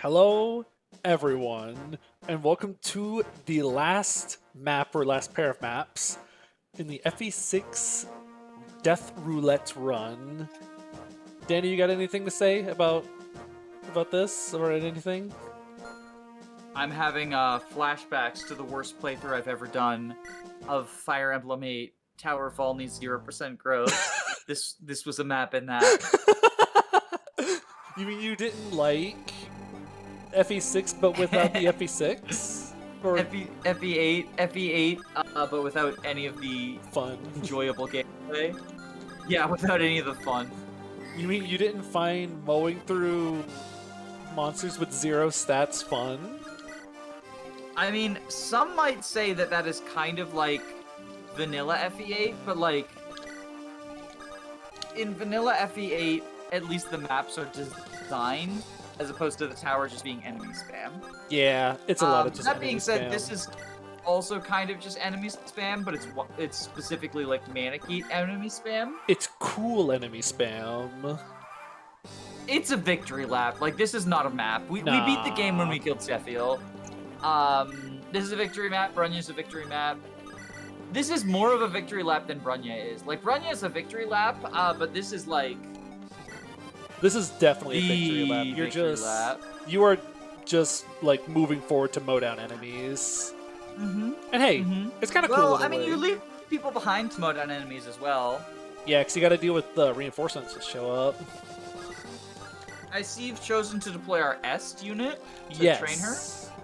Hello, everyone, and welcome to the last map or last pair of maps in the FE6 Death Roulette run. Danny, you got anything to say about this or anything? I'm having flashbacks to the worst playthrough I've ever done of Fire Emblem 8 Tower Fall needs 0% growth. This was a map in that. You mean you didn't like FE6 but without the FE6? Or FE8, but without any of the fun? enjoyable gameplay. Yeah, without any of the fun. You mean you didn't find mowing through monsters with 0 stats fun? I mean, some might say that that is kind of like vanilla FE8, but like in vanilla FE8, at least the maps are designed as opposed to the tower just being enemy spam. Yeah, it's a lot of just that being said, spam. this is also kind of just enemy spam, but it's specifically like Manakite enemy spam. It's cool enemy spam. It's a victory lap. Like, this is not a map. We beat the game when we killed Sheffield. This is a victory map. Brunya's a victory map. This is more of a victory lap than Brunya is. Like, Brunya is a victory lap, but this is like... This is definitely a victory lap. You are just, like, moving forward to mow down enemies. Mm-hmm. And hey, it's kind of cool. Well, I mean, you leave people behind to mow down enemies as well. Yeah, because you got to deal with the reinforcements that show up. I see you've chosen to deploy our Est unit to train her.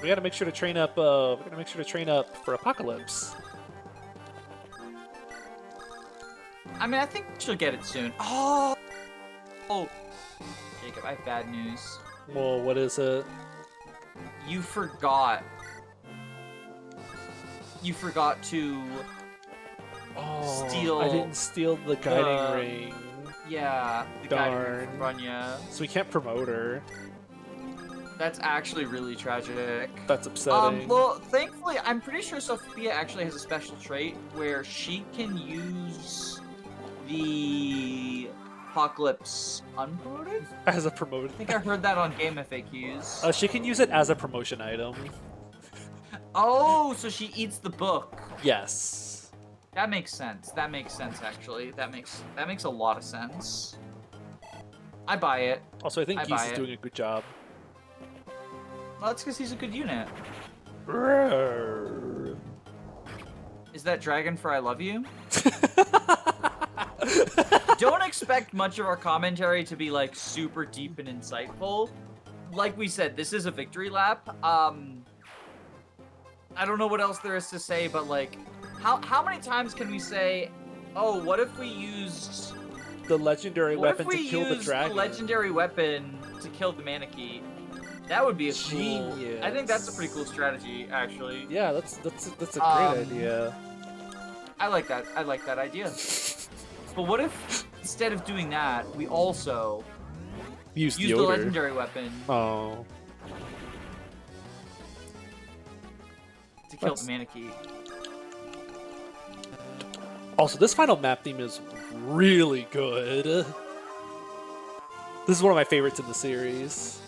We got to make sure to train up. We got to make sure to train up for Apocalypse. I mean, I think she'll get it soon. Oh, Jacob, I have bad news. Well, what is it? You forgot. You forgot to steal. I didn't steal the guiding ring. Yeah, the guiding ring from Brunya. So we can't promote her. That's actually really tragic. That's upsetting. Well, thankfully, I'm pretty sure Sophia actually has a special trait where she can use the Apocalypse unpromoted? As a promoted. I think I heard that on game FAQs. She can use it as a promotion item. Oh, so she eats the book. Yes. That makes sense. That makes sense, actually. That makes a lot of sense. I buy it. Also, I think Geese is doing a good job. Well, that's because he's a good unit. Is that Dragon for I Love You? Don't expect much of our commentary to be, like, super deep and insightful. Like we said, this is a victory lap. I don't know what else there is to say, but, like, how many times can we say, oh, what if we used... the legendary weapon to kill the dragon? The legendary weapon to kill the Manakite. That would be a cool... I think that's a pretty cool strategy, actually. Yeah, that's a great idea. I like that. I like that idea. But what if, instead of doing that, we also use the legendary weapon to kill the Manakite? Also, this final map theme is really good. This is one of my favorites in the series.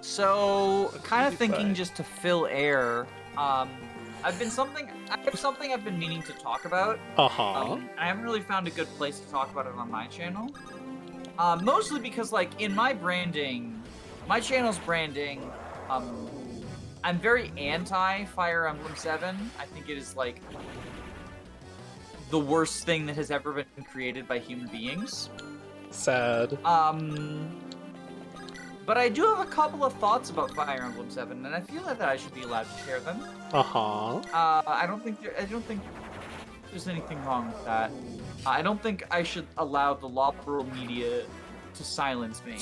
So, kind of thinking just to fill air, I have something I've been meaning to talk about. I haven't really found a good place to talk about it on my channel. Mostly because, like, in my branding, my channel's branding, I'm very anti Fire Emblem 7. I think it is, like, the worst thing that has ever been created by human beings. Sad. But I do have a couple of thoughts about Fire Emblem 7, and I feel that I should be allowed to share them. I don't think there's anything wrong with that. I don't think I should allow the liberal media to silence me.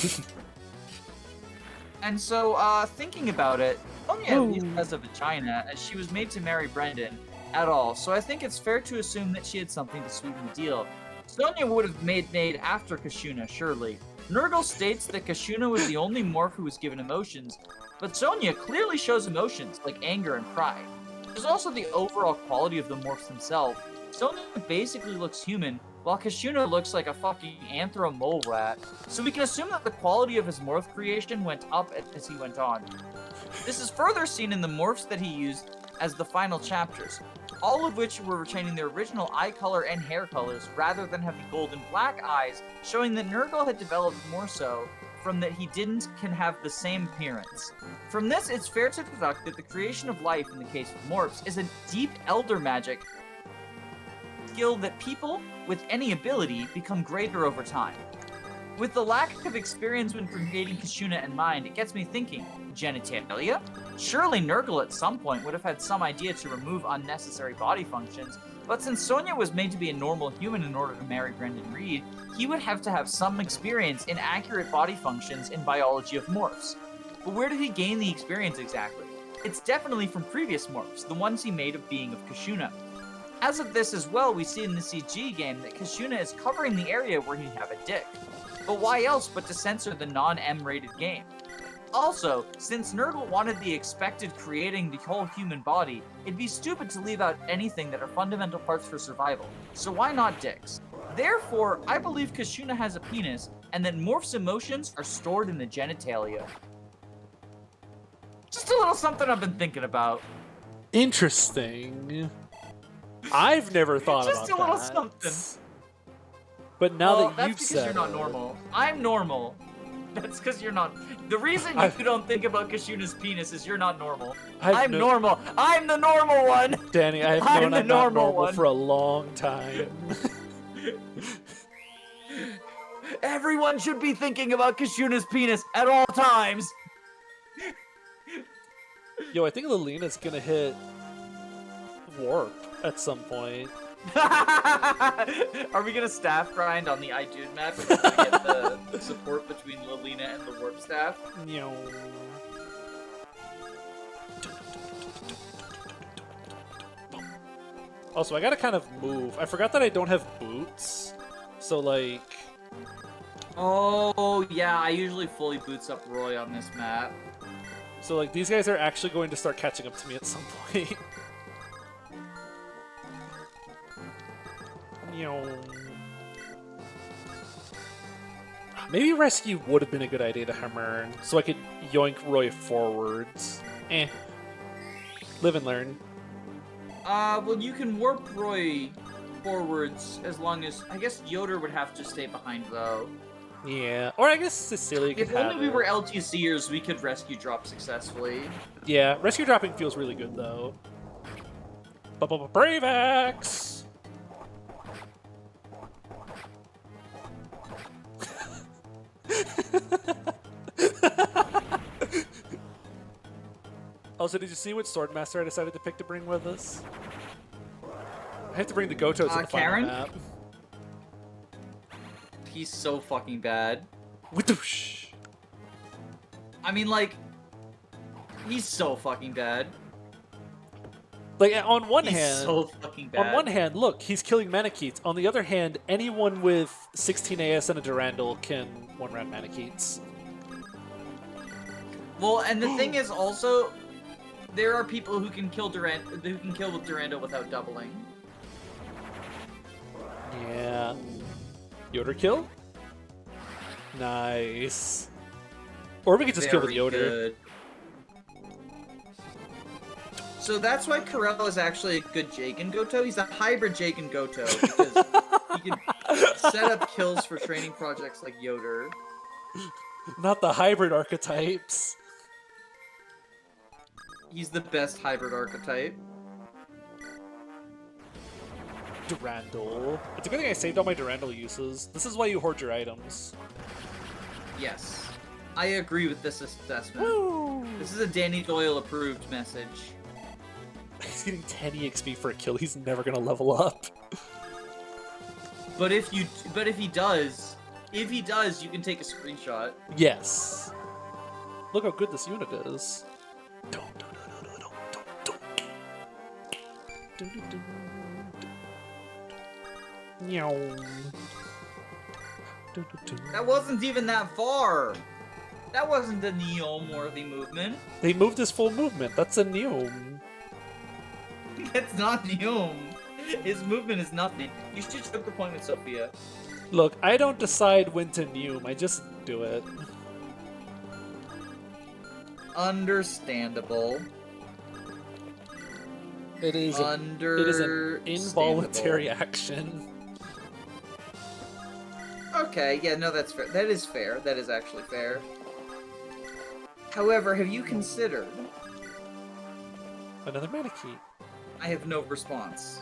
And so, thinking about it, Sonya at least has a vagina, as she was made to marry Brendan at all. So I think it's fair to assume that she had something to sweeten the deal. Sonia would have made after Kashuna, surely. Nurgle states that Kashuna was the only morph who was given emotions, but Sonia clearly shows emotions, like anger and pride. There's also the overall quality of the morphs themselves. Sonia basically looks human, while Kashuna looks like a fucking anthro mole rat, so we can assume that the quality of his morph creation went up as he went on. This is further seen in the morphs that he used as the final chapters, all of which were retaining their original eye color and hair colors rather than having gold and black eyes, showing that Nurgle had developed more so from that he can have the same appearance. From this, it's fair to deduct that the creation of life in the case of morphs is a deep elder magic skill that people with any ability become greater over time. With the lack of experience when creating Kashuna in mind, it gets me thinking, genitalia? Surely Nurgle at some point would have had some idea to remove unnecessary body functions, but since Sonia was made to be a normal human in order to marry Brendan Reed, he would have to have some experience in accurate body functions in biology of morphs. But where did he gain the experience exactly? It's definitely from previous morphs, the ones he made of being of Kashuna. As of this as well, we see in the CG game that Kashuna is covering the area where he'd have a dick. But why else but to censor the non-M rated game? Also, since Nurgle wanted the expected creating the whole human body, it'd be stupid to leave out anything that are fundamental parts for survival, so why not dicks? Therefore, I believe Kashuna has a penis, and that Morph's emotions are stored in the genitalia. Just a little something I've been thinking about. Interesting. I've never thought about that. Just a little something. But now that you've said that's because you're not normal. I'm normal. That's because you're not. The reason you don't think about Kashuna's penis is you're not normal. I'm normal. I'm the normal one. Danny, I've known I'm not normal for a long time. Everyone should be thinking about Kashuna's penis at all times. Yo, I think Lilina's gonna hit warp at some point. Are we gonna staff grind on the iDude map and we're gonna get the support between Lilina and the warp staff? No. Also, I gotta kind of move. I forgot that I don't have boots. So, like... Oh, yeah, I usually fully boots up Roy on this map. So, like, these guys are actually going to start catching up to me at some point. Maybe rescue would have been a good idea to Hammer, so I could yoink Roy forwards. Live and learn. Well, you can warp Roy forwards as long as... I guess Yoder would have to stay behind, though. Yeah, or I guess Cecilia could If only we were LTCers, we could rescue drop successfully. Yeah, rescue dropping feels really good, though. Brave Axe! Also, did you see what Swordmaster I decided to pick to bring with us? I have to bring the Gotos to the final map. He's so fucking bad. Whoosh. I mean, like, he's so fucking bad. Like, on one hand, so fucking bad. On one hand, look, he's killing Manicheets. On the other hand, anyone with 16 AS and a Durandal can one-round Manicheets. Well, and the thing is also, there are people who can kill with Durandal without doubling. Yeah. Yoder kill? Nice. Or we could just kill with Yoder. Good. So that's why Corell is actually a good Jaken Goto. He's a hybrid Jaken Goto because he can set up kills for training projects like Yoder. Not the hybrid archetypes. He's the best hybrid archetype. Durandal. It's a good thing I saved all my Durandal uses. This is why you hoard your items. Yes. I agree with this assessment. Woo! This is a Danny Doyle approved message. He's getting 10 EXP for a kill. He's never gonna level up. But if he does, you can take a screenshot. Yes. Look how good this unit is. Meow. That wasn't even that far. That wasn't a Niime-worthy movement. They moved his full movement. That's a Niime. That's not Niime. His movement is nothing. You should choke the point with Sophia. Look, I don't decide when to Niime. I just do it. Understandable. It is an involuntary action. Okay, yeah, no, that's fair. That is fair. That is actually fair. However, have you considered... Another mana key. I have no response.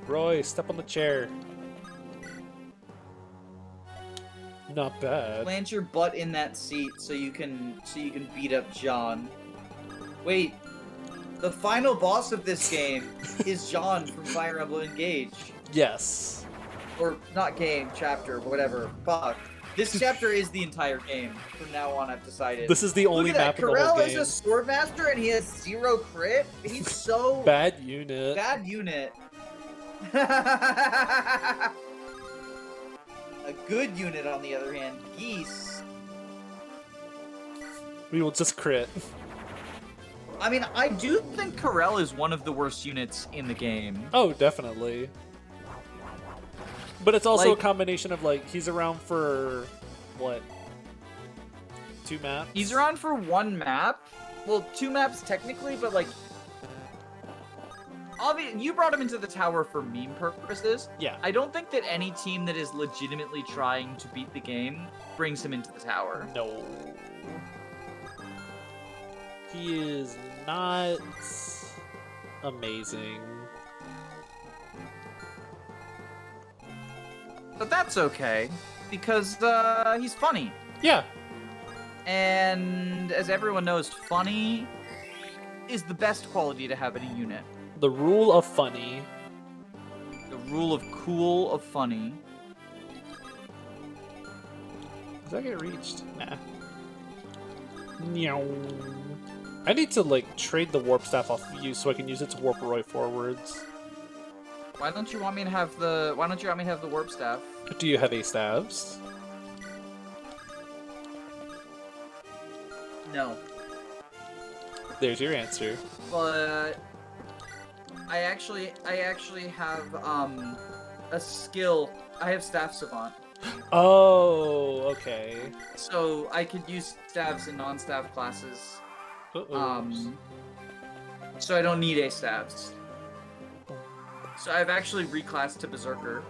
Roy, step on the chair. Not bad. Plant your butt in that seat so you can beat up John. Wait, the final boss of this game is John from Fire Emblem Engage. Yes. Or not game, chapter, whatever. Fuck. This chapter is the entire game. From now on, I've decided. This is the only map in the whole game. Corel is a swordmaster and he has 0 crit. He's so bad unit. Bad unit. A good unit, on the other hand, Geese. We will just crit. I mean, I do think Corel is one of the worst units in the game. Oh, definitely. But it's also like, a combination of, like, he's around for, what, 2 maps? He's around for 1 map. Well, 2 maps technically, but, like, you brought him into the tower for meme purposes. Yeah. I don't think that any team that is legitimately trying to beat the game brings him into the tower. No. He is not amazing. But that's okay, because he's funny. Yeah. And as everyone knows, funny is the best quality to have in a unit. The rule of funny. The rule of cool of funny. Does that get reached? Nah. Meow. I need to, like, trade the warp staff off of you so I can use it to warp Roy forwards. Why don't you want me to have the warp staff? Do you have a staves? No. There's your answer. But I actually have a skill. I have staff savant. Oh, okay. So I could use staves in non-staff classes. So I don't need a staves. So I've actually reclassed to Berserker.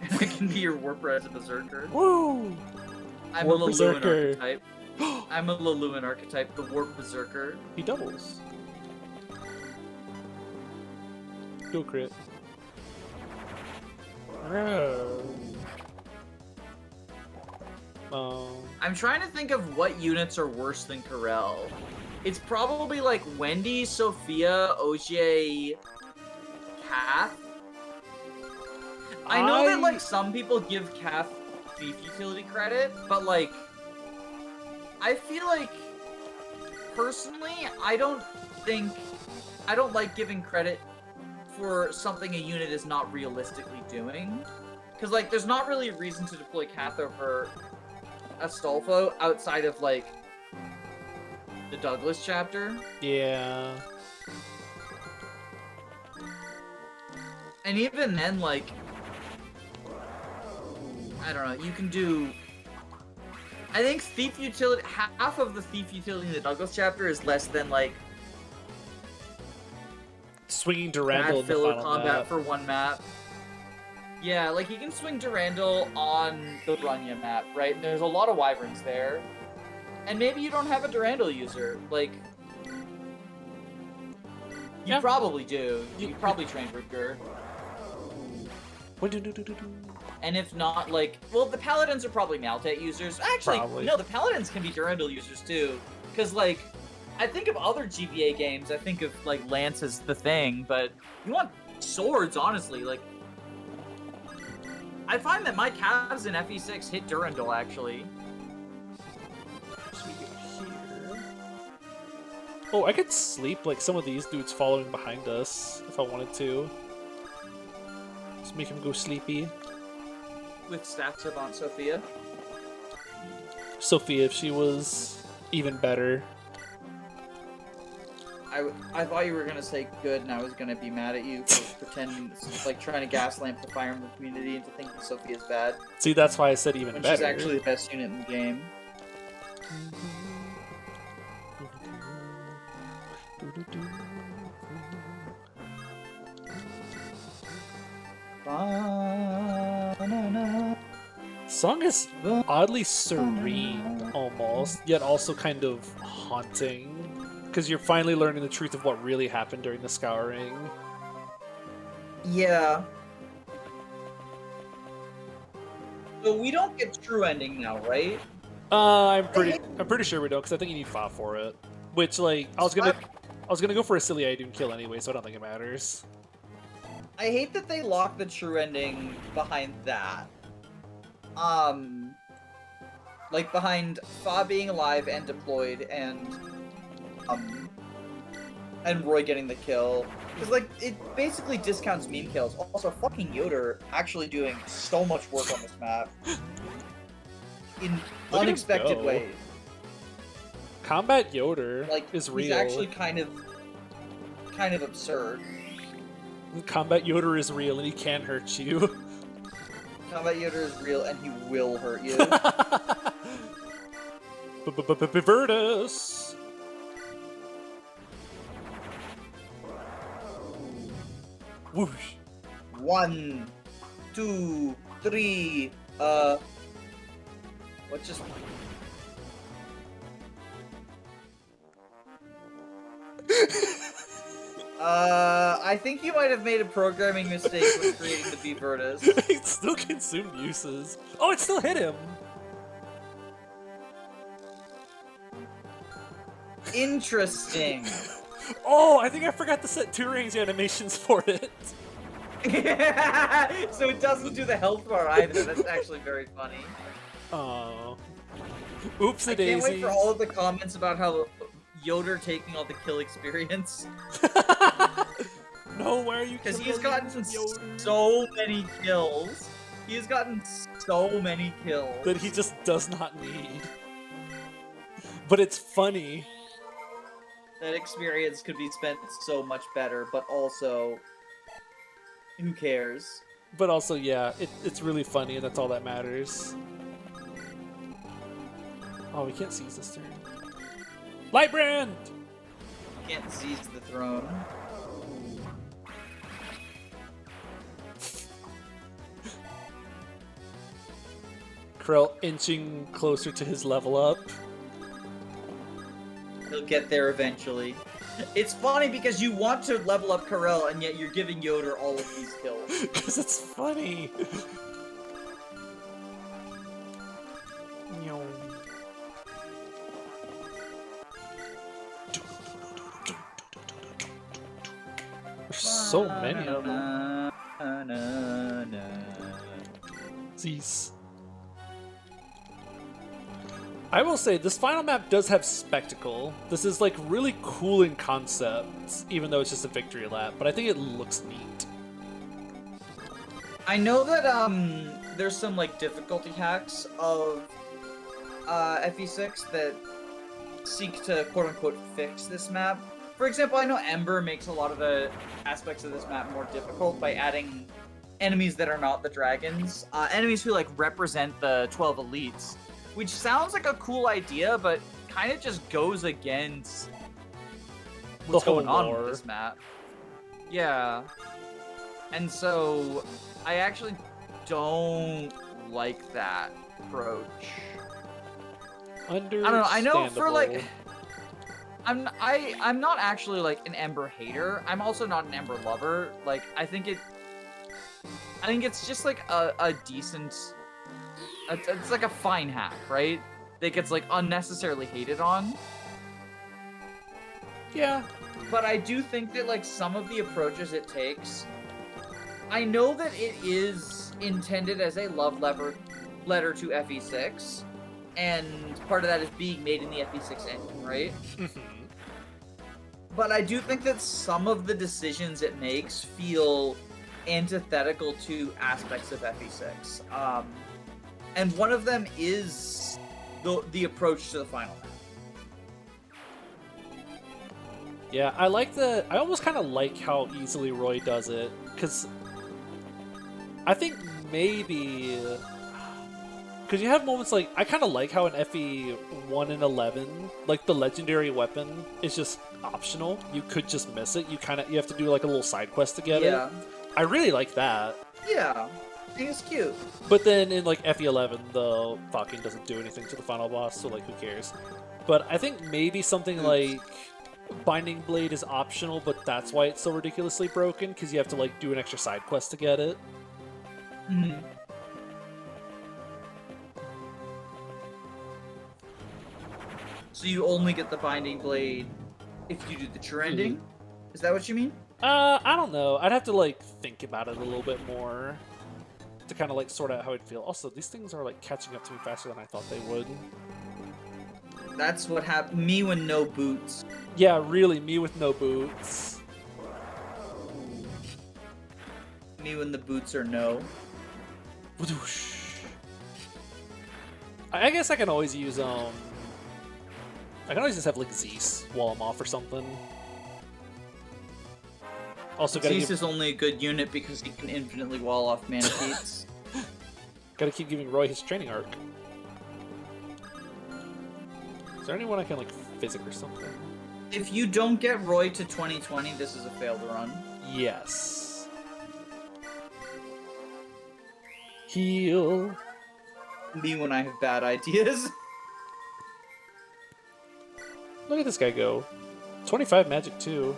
And I can be your warper as a Berserker. Woo! I'm a Luluin archetype. I'm a Luluin archetype, the Warp Berserker. He doubles. Go crit. I'm trying to think of what units are worse than Corel. It's probably like Wendy, Sophia, Ogier, Cath. I know that like some people give Cath thief utility credit, but like I feel like personally I don't like giving credit for something a unit is not realistically doing. Cause like there's not really a reason to deploy Cath over Astolfo outside of like the Douglas chapter. Yeah. And even then, like, I don't know, you can do... I think thief utility, half of the thief utility in the Douglas chapter is less than, like... swinging Durandal in the filler final combat map. for 1 map. Yeah, like, you can swing Durandal on the Runya map, right? And there's a lot of Wyverns there. And maybe you don't have a Durandal user. Like, you probably do. You probably train Rutger. And if not, like, well, the Paladins are probably Tate users. Actually, no, the Paladins can be Durandal users too. Because, like, I think of other GBA games, I think of, like, Lance as the thing, but you want swords, honestly. Like, I find that my calves in FE6 hit Durandal, actually. Oh, I could sleep like some of these dudes following behind us if I wanted to. Just make him go sleepy. With Staff Savant Sophia. Sophia, if she was even better. I thought you were gonna say good, and I was gonna be mad at you for pretending, like, trying to gaslamp the Fire Emblem community into thinking Sophia's bad. See, that's why I said even when better. She's actually the best unit in the game. Song is oddly serene, almost, yet also kind of haunting. Because you're finally learning the truth of what really happened during the scouring. Yeah. So we don't get true ending now, right? I'm pretty sure we don't, because I think you need 5 for it. Which, like, I was gonna go for a silly Idun kill anyway, so I don't think it matters. I hate that they lock the true ending behind that. Like behind Fa being alive and deployed, and Roy getting the kill. Because, like, it basically discounts meme kills. Also, fucking Yoder actually doing so much work on this map. In unexpected ways. Combat Yoder like, is real. He's actually kind of absurd. Combat Yoder is real and he can hurt you. Combat Yoder is real and he will hurt you. Virtus! Whoosh. 1, 2, 3, what just... I think you might have made a programming mistake when creating the Virtus. It still consumed uses. Oh, it still hit him! Interesting. Oh, I think I forgot to set 2 range animations for it. So it doesn't do the health bar either. That's actually very funny. Oh. Oops, I can't wait for all of the comments about how Yoder taking all the kill experience. No, why are you? Because he's gotten so many kills. He has gotten so many kills that he just does not need. But it's funny. That experience could be spent so much better, but also, who cares? But also, yeah, it's really funny, and that's all that matters. Oh, we can't seize this turn. Lightbrand! Can't seize the throne. Krell inching closer to his level up. He'll get there eventually. It's funny because you want to level up Karel, and yet you're giving Yoder all of these kills. Because it's funny. There's so many of them. Zeus. I will say, this final map does have spectacle. This is, like, really cool in concept, even though it's just a victory lap, but I think it looks neat. I know that, there's some, like, difficulty hacks of, FE6 that seek to, quote-unquote, fix this map. For example, I know Ember makes a lot of the aspects of this map more difficult by adding enemies that are not the dragons. Enemies who, like, represent the 12 elites. Which sounds like a cool idea, but kind of just goes against what's going on with this map. Yeah. And so, I actually don't like that approach. I don't know, I know for like... I'm not actually like an Ember hater. I'm also not an Ember lover. Like, I think it's just like a decent... It's like a fine hack, right? That gets, like, unnecessarily hated on. Yeah. But I do think that, like, some of the approaches it takes... I know that it is intended as a love letter to FE6, and part of that is being made in the FE6 engine, right? But I do think that some of the decisions it makes feel antithetical to aspects of FE6. And one of them is the approach to the final map. Yeah, I almost kind of like how easily Roy does it, because I think maybe... Because you have moments like, I kind of like how in FE1 and 11, like the legendary weapon is just optional. You could just miss it. You have to do like a little side quest to get it. I really like that. Yeah, I think it's cute. But then in like FE11, the fucking doesn't do anything to the final boss, so like who cares? But I think maybe something like Binding Blade is optional, but that's why it's so ridiculously broken, because you have to like do an extra side quest to get it. Mm-hmm. So you only get the Binding Blade if you do the true ending? Mm-hmm. Is that what you mean? I don't know. I'd have to like think about it a little bit more to kind of like sort out how I'd feel. Also, these things are like catching up to me faster than I thought they would. That's what happened. Me with no boots. Yeah, really, me with no boots. Me when the boots are no. I guess I can always use I can always just have like Zeus while I'm off or something. Also, Zeus is only a good unit because he can infinitely wall off manatees. Gotta keep giving Roy his training arc. Is there anyone I can like physic or something? If you don't get Roy to 2020, this is a failed run. Yes. Heal. Me when I have bad ideas. Look at this guy go. 25 magic too.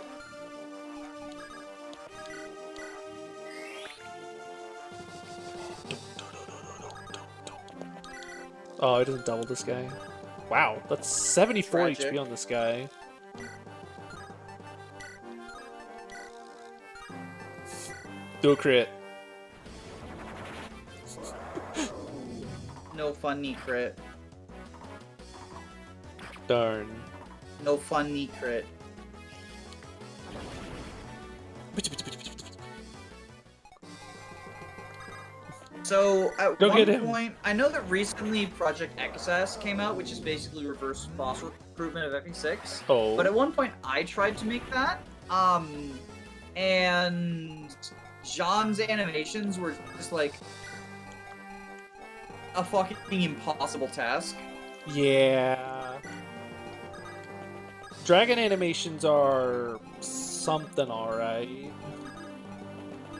Oh, it doesn't double this guy. Wow, that's 74 Tragic. HP on this guy. Do a crit. No funny crit. Darn. No funny crit. So, at one point, I know that recently Project XS came out, which is basically reverse boss recruitment of FE6. Oh. But at one point, I tried to make that, and Jean's animations were just like a fucking impossible task. Yeah. Dragon animations are something alright.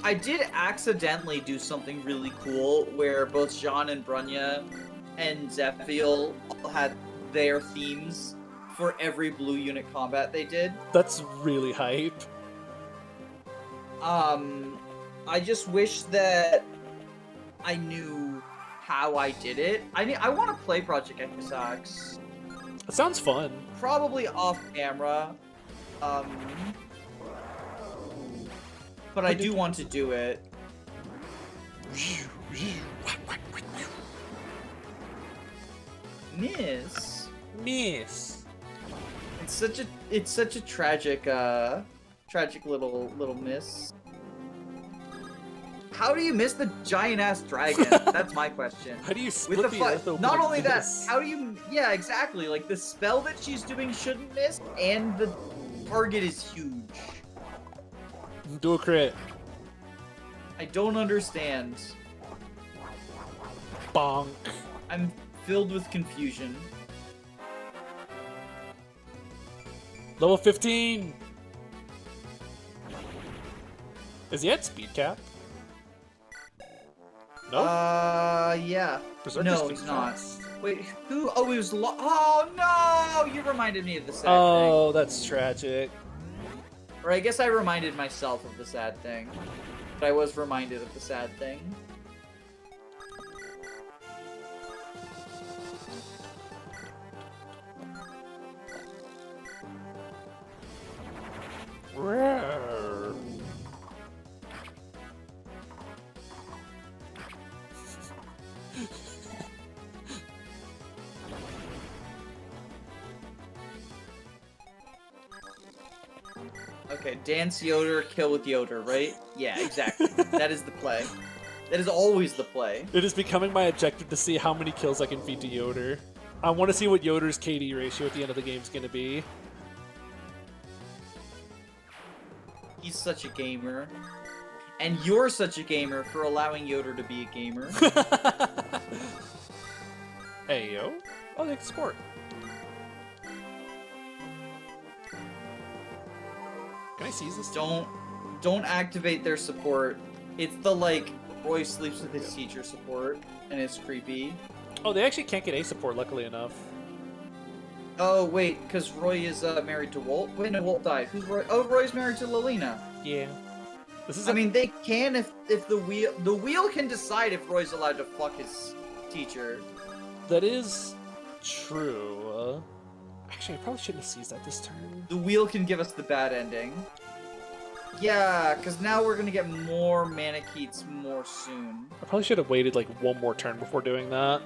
I did accidentally do something really cool where both Jean and Brunya and Zephiel had their themes for every blue unit combat they did. That's really hype. I just wish that I knew how I did it. I want to play Project XS. It sounds fun. Probably off camera. But I do want to do it. Miss. It's such a tragic tragic little miss. How do you miss the giant ass dragon? That's my question. How do you split the earth open? Not only that, how do you? Yeah, exactly. Like the spell that she's doing shouldn't miss, and the target is huge. Do a crit. I don't understand. Bonk. I'm filled with confusion. Level 15. Is he at speed cap? No? Yeah. Berserker's No, he's not. fast. Wait, who? Oh, he was oh, no! You reminded me of the sad thing. Oh, that's tragic. Or I guess I reminded myself of the sad thing. But I was reminded of the sad thing. Rare. Okay, dance Yoder, kill with Yoder, right? Yeah, exactly. That is the play. That is always the play. It is becoming my objective to see how many kills I can feed to Yoder. I want to see what Yoder's KD ratio at the end of the game is going to be. He's such a gamer. And you're such a gamer for allowing Yoder to be a gamer. Hey, yo. Oh, they can support. Can I seize this? Don't activate their support. It's the, like, Roy sleeps with his teacher support, and it's creepy. Oh, they actually can't get A support, luckily enough. Oh, wait, because Roy is married to Wolt? Wait, no, Wolt died. Who's Roy? Oh, Roy's married to Lilina. Yeah. This is I mean, they can if the wheel can decide if Roy's allowed to fuck his teacher. That is true. Actually, I probably shouldn't have seized that this turn. The wheel can give us the bad ending. Yeah, because now we're gonna get more Manicheats more soon. I probably should have waited like one more turn before doing that.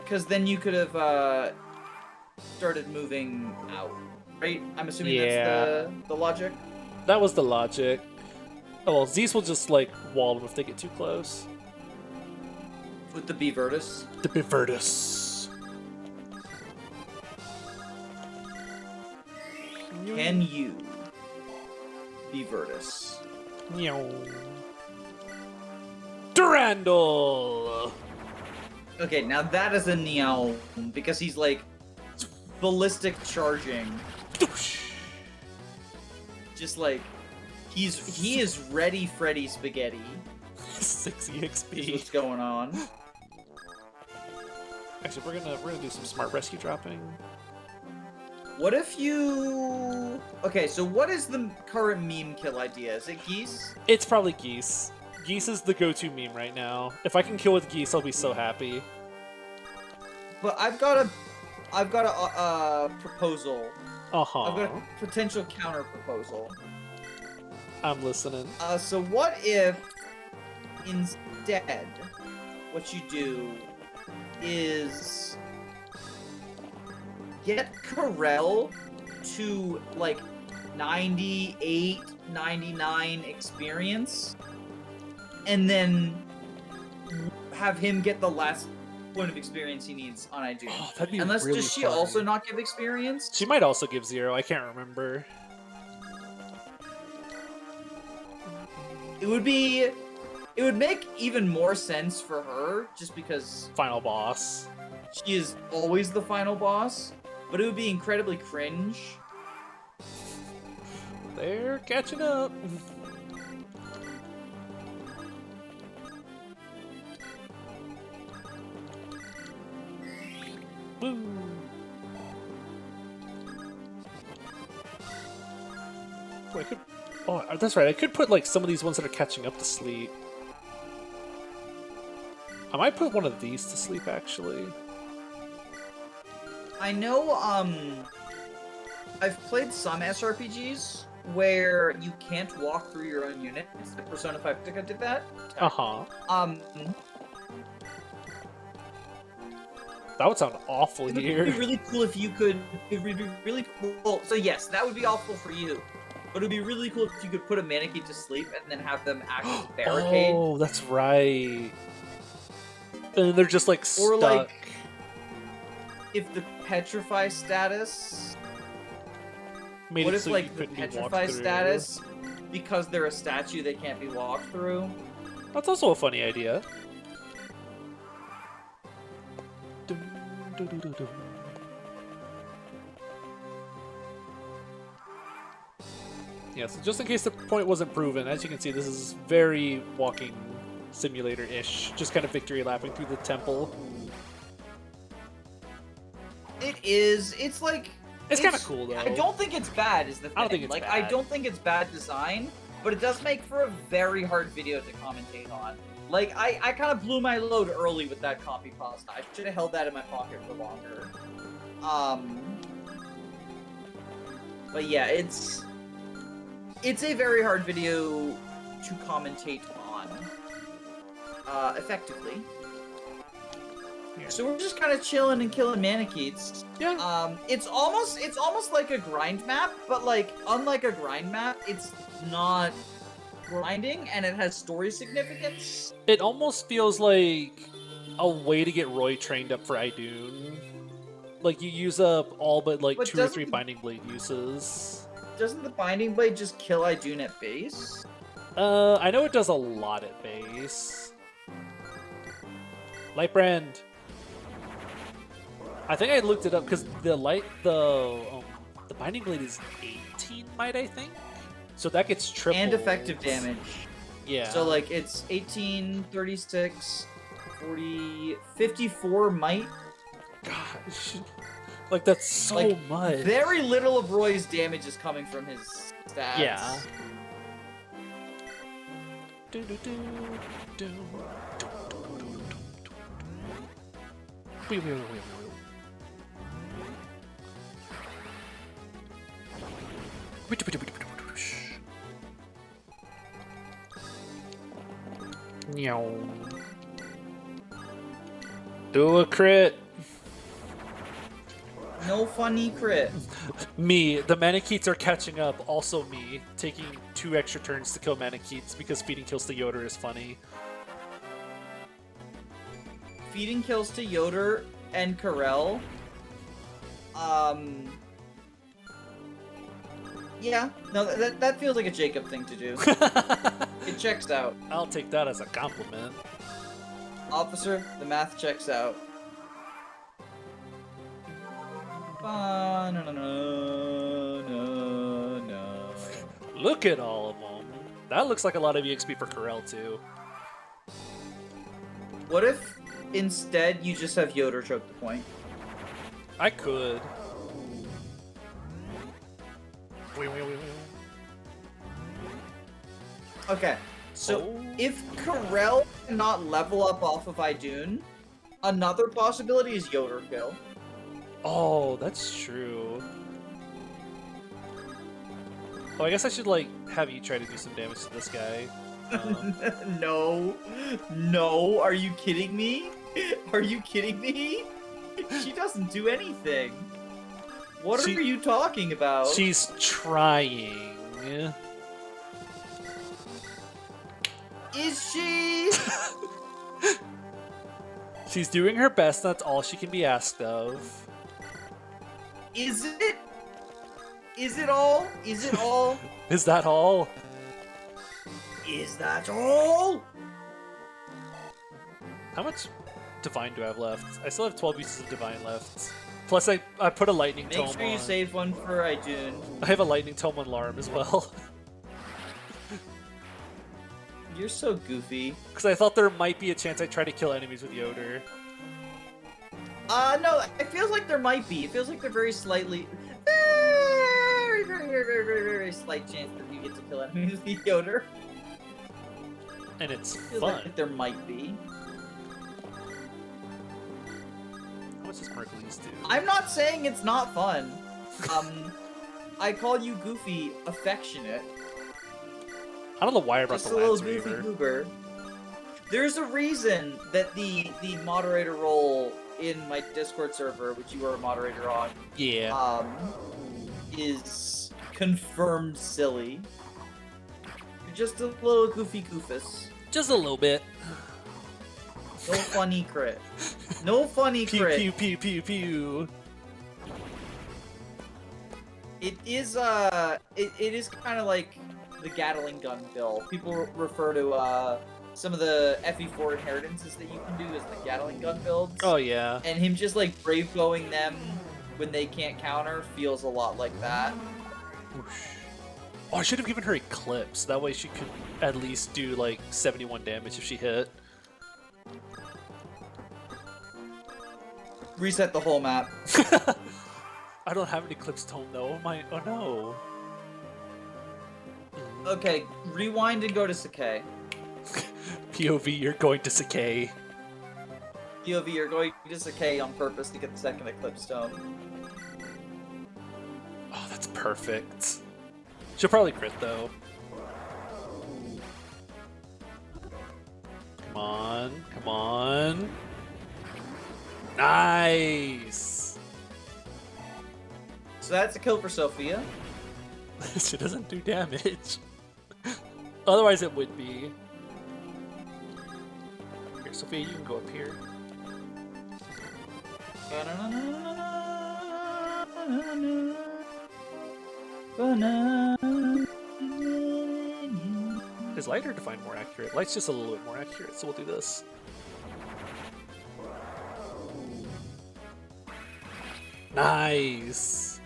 Because then you could have started moving out, right? I'm assuming that's the logic. That was the logic. Oh well, Zeus will just like wall them if they get too close. With the Bevertus. The Bevertus. Can you Bevertus? Durandal! Okay, now that is a Neon, because he's like ballistic charging. Just like he is ready Freddy Spaghetti. 6 EXP. Is what's going on. Actually, we're gonna do some smart rescue dropping. What if you... Okay, so what is the current meme kill idea? Is it Geese? It's probably Geese. Geese is the go-to meme right now. If I can kill with Geese, I'll be so happy. But I've got a proposal. Uh-huh. I've got a potential counter proposal. I'm listening. So what if instead what you do is get Corel to like 98, 99 experience, and then have him get the last point of experience he needs on Igrene. Oh, that'd be Unless really does she funny. also not give experience? She might also give 0. I can't remember. It would make even more sense for her just because Final boss. she is always the final boss, but it would be incredibly cringe. They're catching up. Woo. Oh, I could. Oh, that's right. I could put like some of these ones that are catching up to sleep. I might put one of these to sleep, actually. I know, I've played some SRPGs where you can't walk through your own unit. Like Persona 5 did that. Uh-huh. That would sound awful It would here. be really cool if you could. It would be really cool. So yes, that would be awful for you. But it would be really cool if you could put a Manicheat to sleep and then have them act as a barricade. Oh, that's right. And they're just like stuck. Or like, if the petrify status. Made What it if so like you the couldn't be walked petrify through. status, because they're a statue, they can't be walked through? That's also a funny idea. Yeah, so just in case the point wasn't proven, as you can see, this is very walking simulator-ish. Just kind of victory lapping through the temple. It is. It's like. It's kind of cool, though. I don't think it's bad, is the thing. I don't think it's like, bad. I don't think it's bad design, but it does make for a very hard video to commentate on. Like, I kind of blew my load early with that copy pasta. I should have held that in my pocket for longer. But yeah, it's a very hard video to commentate on effectively. So we're just kind of chilling and killing Manikeets. Yeah. It's almost like a grind map, but like unlike a grind map, it's not grinding and it has story significance. It almost feels like a way to get Roy trained up for Idun. Like you use up all but like 2 or 3 Binding Blade uses. Doesn't the Binding Blade just kill Idun at base? I know it does a lot at base. Lightbrand. I think I looked it up because the Binding Blade is 18 might, I think. So that gets triple. And effective damage. Yeah. So like it's 18, 36, 40, 54 might. Gosh. Like that's so much. Very little of Roy's damage is coming from his stats. Yeah. Do a crit. No funny crit. Me. The Manikeets are catching up. Also me. Taking 2 extra turns to kill Manikeets because feeding kills to Yoder is funny. Feeding kills to Yoder and Karel. Yeah. No, that feels like a Jacob thing to do. It checks out. I'll take that as a compliment. Officer, the math checks out. No. Look at all of them. That looks like a lot of EXP for Karel too. What if instead you just have Yoder choke the point? I could. Okay, so if Karel cannot level up off of Idun, another possibility is Yoder kill. Oh, that's true. Oh, I guess I should, like, have you try to do some damage to this guy. No. No, are you kidding me? Are you kidding me? She doesn't do anything. What are you talking about? She's trying. Is she? She's doing her best, that's all she can be asked of. Is it? Is it all? Is it all? Is that all? Is that all? How much Divine do I have left? I still have 12 uses of Divine left. Plus I put a Lightning Tome on. Make sure you save one for Idun. I have a Lightning Tome on Larm as well. You're so goofy. Because I thought there might be a chance I'd try to kill enemies with Yoder. No, it feels like there might be. It feels like they're very slightly... Very slight chance that you get to kill enemies with Yoder. And it's feels fun. Like there might be. How much does Mercules do? I'm not saying it's not fun. I call you goofy affectionate. I don't know why I brought Just the a little Lance goofy Weaver. goober. There's a reason that the moderator role in my Discord server, which you are a moderator on, is confirmed silly. You're just a little goofy goofus. Just a little bit. No funny crit. No funny pew, crit. Pew pew pew pew. It is it is kind of like the Gatling gun build. People refer to some of the FE4 inheritances that you can do as the Gatling gun builds. Oh yeah. And him just like brave bowing them when they can't counter feels a lot like that. Oh, I should have given her Eclipse. That way she could at least do like 71 damage if she hit. Reset the whole map. I don't have an Eclipse Tome though. Oh no. Okay, rewind and go to Sakai. POV, you're going to Sakai. POV, you're going to Sakai on purpose to get the second Eclipse Tome. Oh, that's perfect. She'll probably crit though. Come on, come on. Nice! So that's a kill for Sophia. She doesn't do damage. Otherwise it would be. Here, Sophia, you can go up here. Is light or divine more accurate? Light's just a little bit more accurate, so we'll do this. Nice!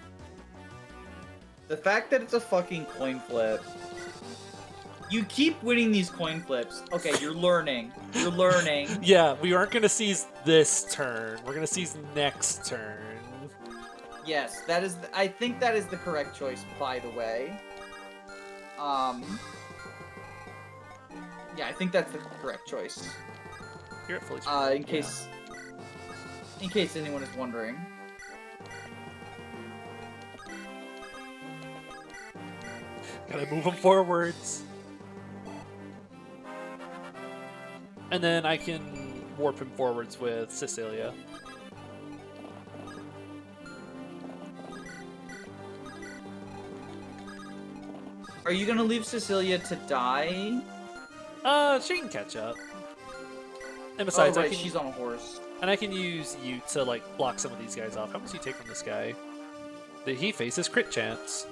The fact that it's a fucking coin flip. You keep winning these coin flips. Okay, you're learning. You're learning. Yeah, we aren't gonna seize this turn. We're gonna seize next turn. Yes, that is. I think that is the correct choice, by the way. Yeah, I think that's the correct choice. Here at Philly's. In case anyone is wondering. Gotta move them forwards. And then I can warp him forwards with Cecilia. Are you gonna leave Cecilia to die? She can catch up. And besides, oh, right, she's on a horse. And I can use you to, like, block some of these guys off. How much do you take from this guy? That he faces crit chance.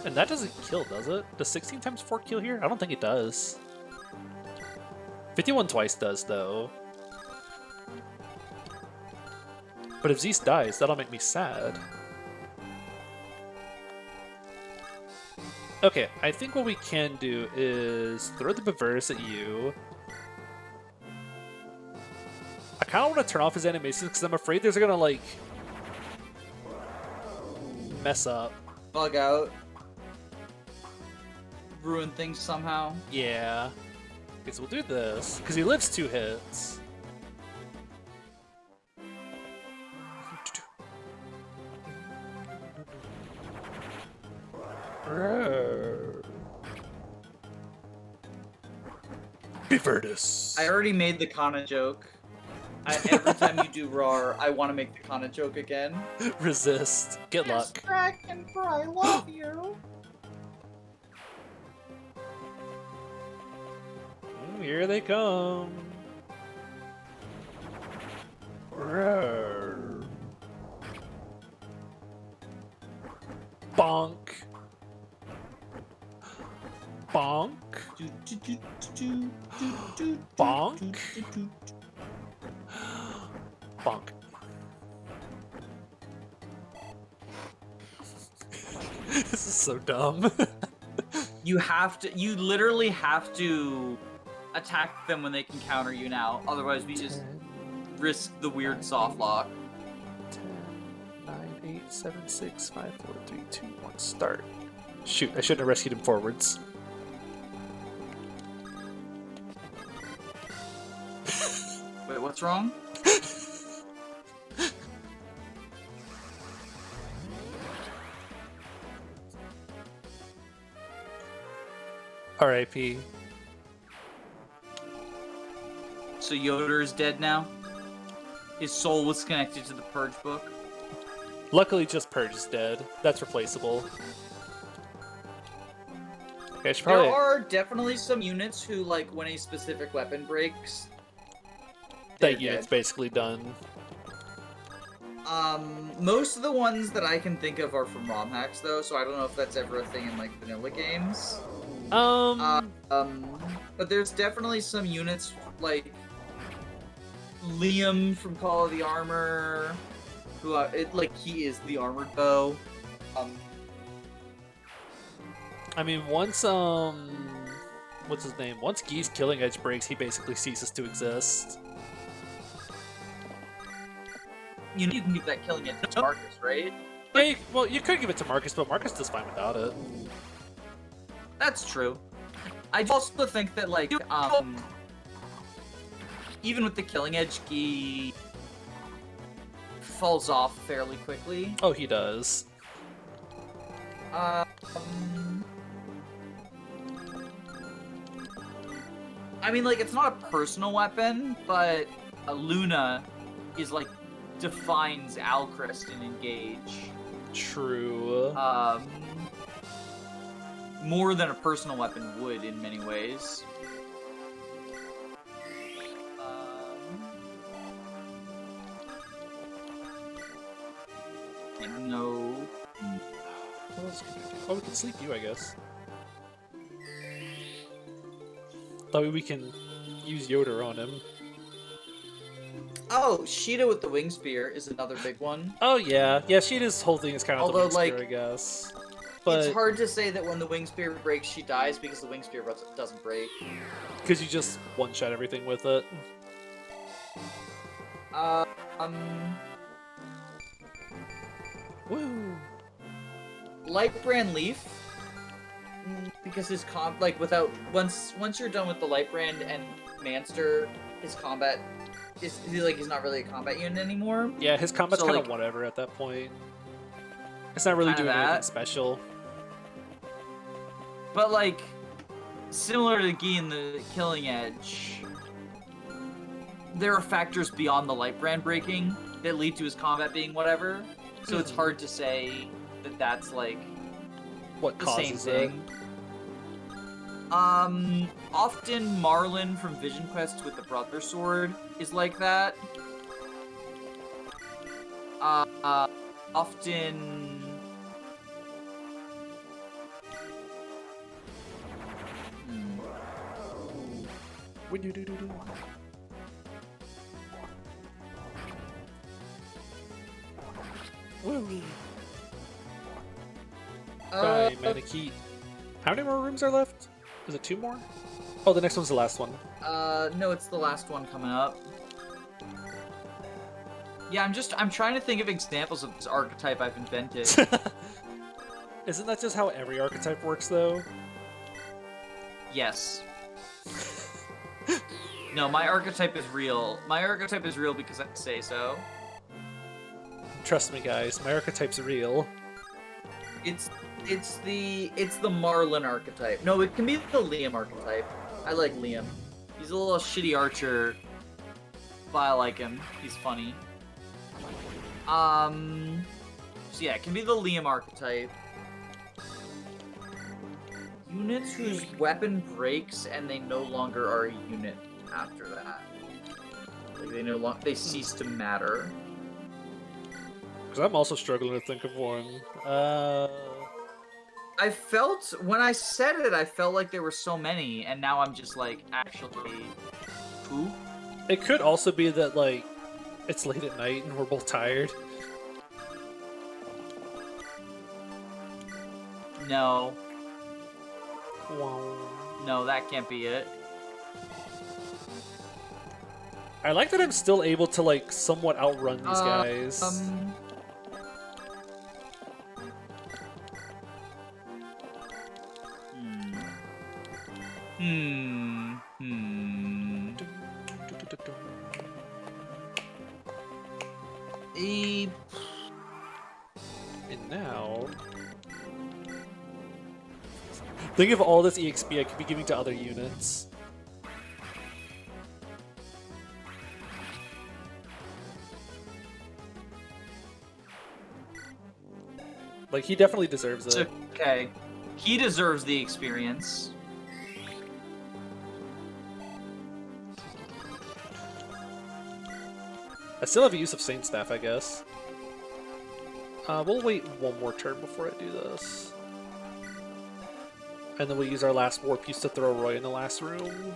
And that doesn't kill, does it? Does 16 times 4 kill here? I don't think it does. 51 twice does, though. But if Zeus dies, that'll make me sad. Okay, I think what we can do is throw the Baveris at you. I kind of want to turn off his animations because I'm afraid there's gonna, like, mess up. Bug out. Ruin things somehow. Yeah. Okay, so we'll do this, because he lives 2 hits. Biverdus. I already made the Kana joke. Every time you do RAR, I want to make the Kana joke again. Resist. Get luck. Dragon, for I love you. Here they come. Roar. Bonk. Bonk. Bonk. Bonk. This is so dumb. You literally have to attack them when they can counter you now. Otherwise, we just risk the weird soft lock. 10, 9, 8, 7, 6, 5, 4, 3, 2, 1, start. Shoot, I shouldn't have rescued him forwards. Wait, what's wrong? R.I.P. So Yoder is dead now? His soul was connected to the Purge book? Luckily, just Purge is dead. That's replaceable. Okay, I should probably... There are definitely some units who, like, when a specific weapon breaks... That unit's basically done. Most of the ones that I can think of are from ROM hacks, though, so I don't know if that's ever a thing in, like, vanilla games. But there's definitely some units, like Liam from Call of the Armor, who, he is the armored bow. I mean, once, what's his name? Once Guy's Killing Edge breaks, he basically ceases to exist. You can give that Killing Edge to Marcus, right? Yeah, well, you could give it to Marcus, but Marcus does fine without it. That's true. I also think that, like, even with the Killing Edge, Guy falls off fairly quickly. Oh, he does. I mean, like, it's not a personal weapon, but Luna is like defines Alcrest and Engage. True. More than a personal weapon would in many ways. No. What else can we do? Oh, we can sleep you, I guess. Thought we can use Yoder on him. Oh, Sheeta with the wing spear is another big one. Oh yeah, yeah. Sheeta's whole thing is kind of the wing spear, like, I guess. But it's hard to say that when the wing spear breaks, she dies because the wing spear doesn't break. Because you just one-shot everything with it. Woo! Lightbrand Leaf, because his once you're done with the Lightbrand and Manster, his combat he's not really a combat unit anymore. Yeah, his combat's kind of whatever at that point. It's not really doing anything special. But like, similar to Guy in the Killing Edge, there are factors beyond the Lightbrand breaking that lead to his combat being whatever. So it's hard to say that that's like what the causes same thing. Often Marlin from Vision Quest with the Brother Sword is like that. Often. Woo! Bye, Manakee. How many more rooms are left? Is it 2 more? Oh, the next one's the last one. No, it's the last one coming up. Yeah, I'm trying to think of examples of this archetype I've invented. Isn't that just how every archetype works, though? Yes. No, my archetype is real. My archetype is real because I say so. Trust me, guys. My archetype's real. It's the Marlin archetype. No, it can be the Liam archetype. I like Liam. He's a little shitty archer, but I like him. He's funny. So yeah, it can be the Liam archetype. Units whose weapon breaks and they no longer are a unit after that. Like they cease to matter. Because I'm also struggling to think of one. I felt, when I said it, I felt like there were so many, and now I'm just like, actually, who? It could also be that, like, it's late at night and we're both tired. No. Wow. No, that can't be it. I like that I'm still able to, like, somewhat outrun these guys. And now... think of all this EXP I could be giving to other units. Like, he definitely deserves it. Okay. He deserves the experience. I still have a use of Saint Staff, I guess. We'll wait one more turn before I do this. And then we'll use our last Warp Use to throw Roy in the last room.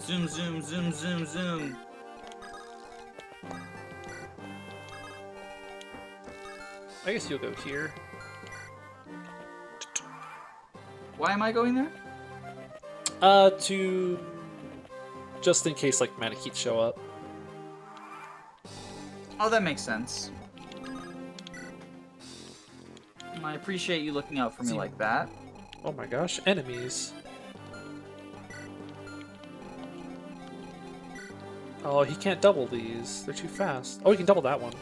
Zoom, zoom, zoom, zoom, zoom. I guess you'll go here. Why am I going there? To... just in case, like, Manakee show up. Oh, that makes sense. I appreciate you looking out for me like that. Oh my gosh, enemies. Oh, he can't double these. They're too fast. Oh, he can double that one.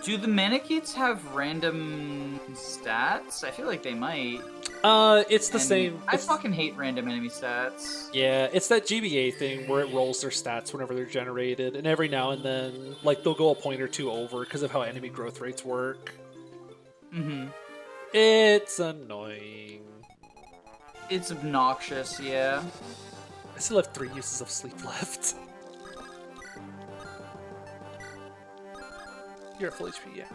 Do the Manikites have random stats? I feel like they might. It's the same. I fucking hate random enemy stats. Yeah, it's that GBA thing where it rolls their stats whenever they're generated, and every now and then, like, they'll go a point or two over because of how enemy growth rates work. Mm-hmm. It's annoying. It's obnoxious, yeah. I still have 3 uses of sleep left. You're at full HP, yeah.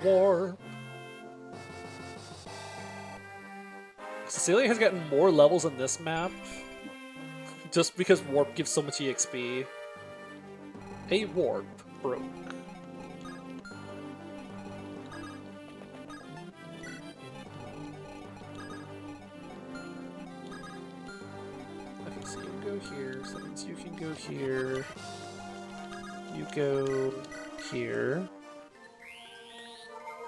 War. Cecilia has gotten more levels in this map just because warp gives so much EXP. A warp broke. Okay, so you can go here, so that means you can go here. You go here.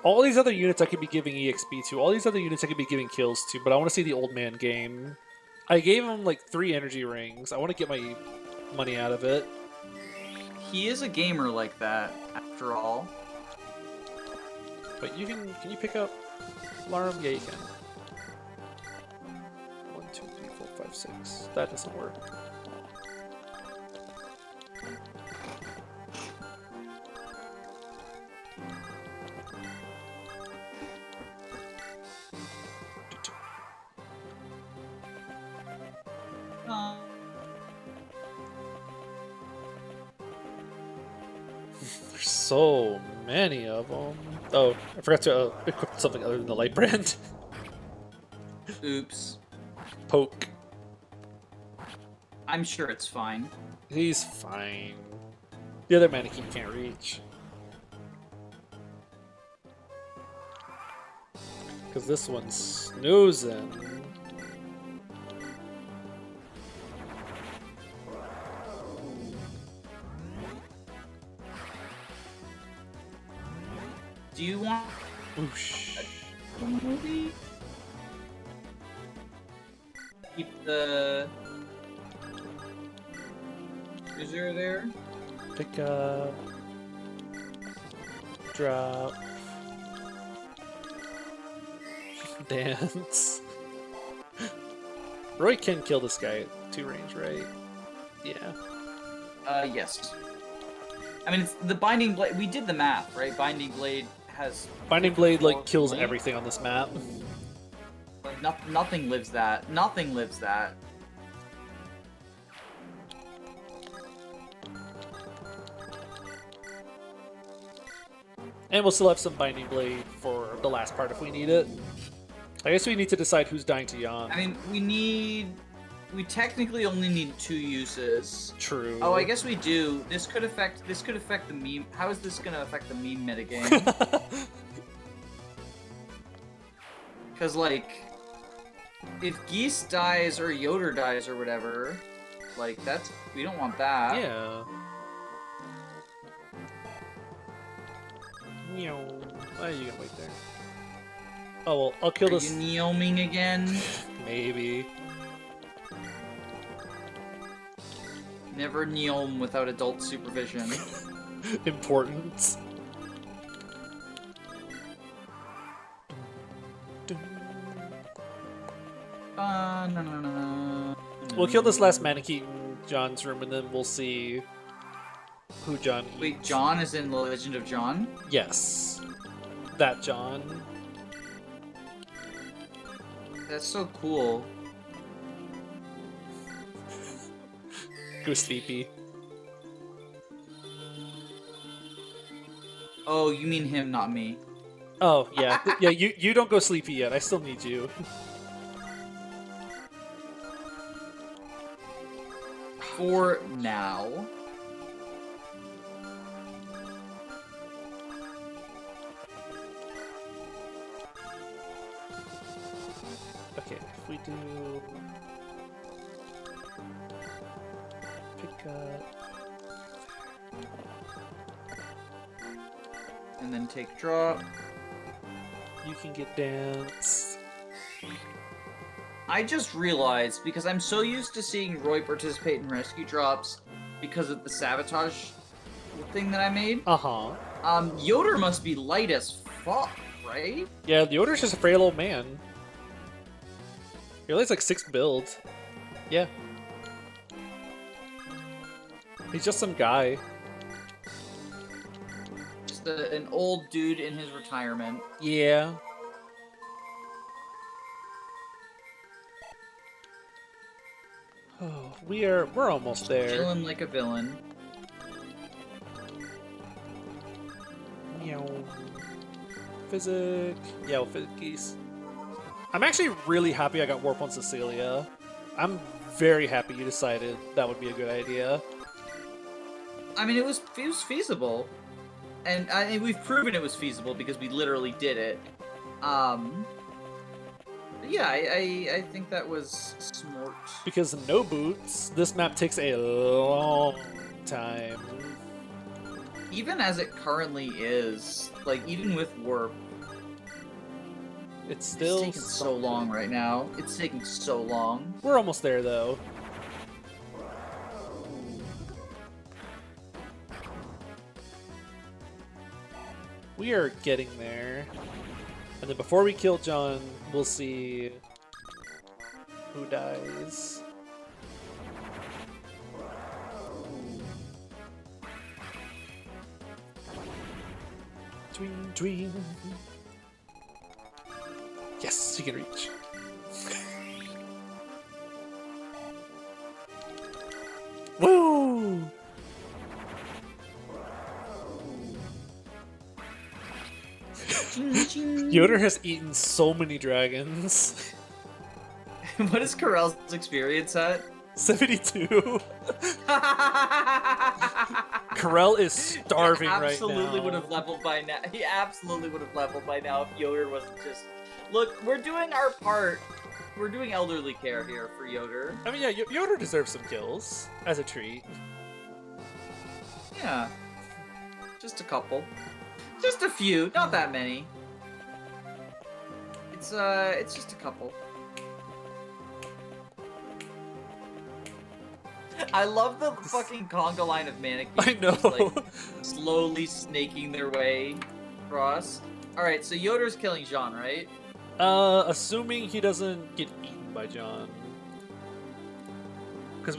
All these other units I could be giving EXP to. All these other units I could be giving kills to, but I want to see the old man game. I gave him like 3 energy rings. I want to get my money out of it. He is a gamer like that, after all. But you can you pick up Larum? Yeah, you can. 1, 2, 3, 4, 5, 6. That doesn't work. There's so many of them. Oh, I forgot to equip something other than the light brand. Oops. Poke. I'm sure it's fine. He's fine. The other mannequin can't reach. Because this one's snoozing. Do you want Oosh. a movie? Keep the user there. Pick up. Drop. Dance. Roy can kill this guy at 2 range, right? Yeah. Yes. I mean, it's the Binding Blade. We did the math, right? Binding Blade has... Binding Blade, like, kills everything on this map. Like, nothing lives that. Nothing lives that. And we'll still have some Binding Blade for the last part if we need it. I guess we need to decide who's dying to Jan. I mean, we technically only need 2 uses. True. Oh, I guess we do. This could affect the meme. How is this gonna affect the meme metagame? Because, like, if Geese dies or Yoder dies or whatever, like, we don't want that. Yeah. Meow. Oh, you can wait there. Oh, well, I'll kill this. Are you neoming again? Maybe. Never neom without adult supervision. Important. No. We'll kill this last mannequin in John's room, and then we'll see who John eats. Wait, John is in The Legend of John? Yes. That John. That's so cool. Go sleepy. Oh, you mean him, not me. Oh, yeah. Yeah, you don't go sleepy yet. I still need you. For now. Okay, if we do... Pick up... And then take drop. You can get danced. I just realized, because I'm so used to seeing Roy participate in rescue drops because of the sabotage thing that I made. Yoder must be light as fuck, right? Yeah, Yoder's just a frail old man. He only has like 6 builds. Yeah. He's just some guy. Just an old dude in his retirement. Yeah. Oh, we're almost there. Chilling like a villain. Meow. Physic. Yeah, well, physic keys. I'm actually really happy I got Warp on Cecilia. I'm very happy you decided that would be a good idea. I mean, it was feasible. And we've proven it was feasible because we literally did it. Yeah, I think that was smart. Because no boots, this map takes a long time. Even as it currently is, like, even with warp, it's still taking so long right now. It's taking so long. We're almost there, though. We are getting there. And then before we kill John, we'll see who dies. Dream, dream. Yes, she can reach. Woo! Yoder has eaten so many dragons. What is Corell's experience at? 72. Corell is starving right now. He absolutely would have leveled by now. He absolutely would have leveled by now if Yoder wasn't just... Look, we're doing our part. We're doing elderly care here for Yoder. I mean, yeah, Yoder deserves some kills as a treat. Yeah. Just a couple. Just a few, not that many. It's just a couple. I love the fucking conga line of mannequins. I know. Just, like, slowly snaking their way across. Alright, so Yoder's killing Jean, right? Assuming he doesn't get eaten by John. Because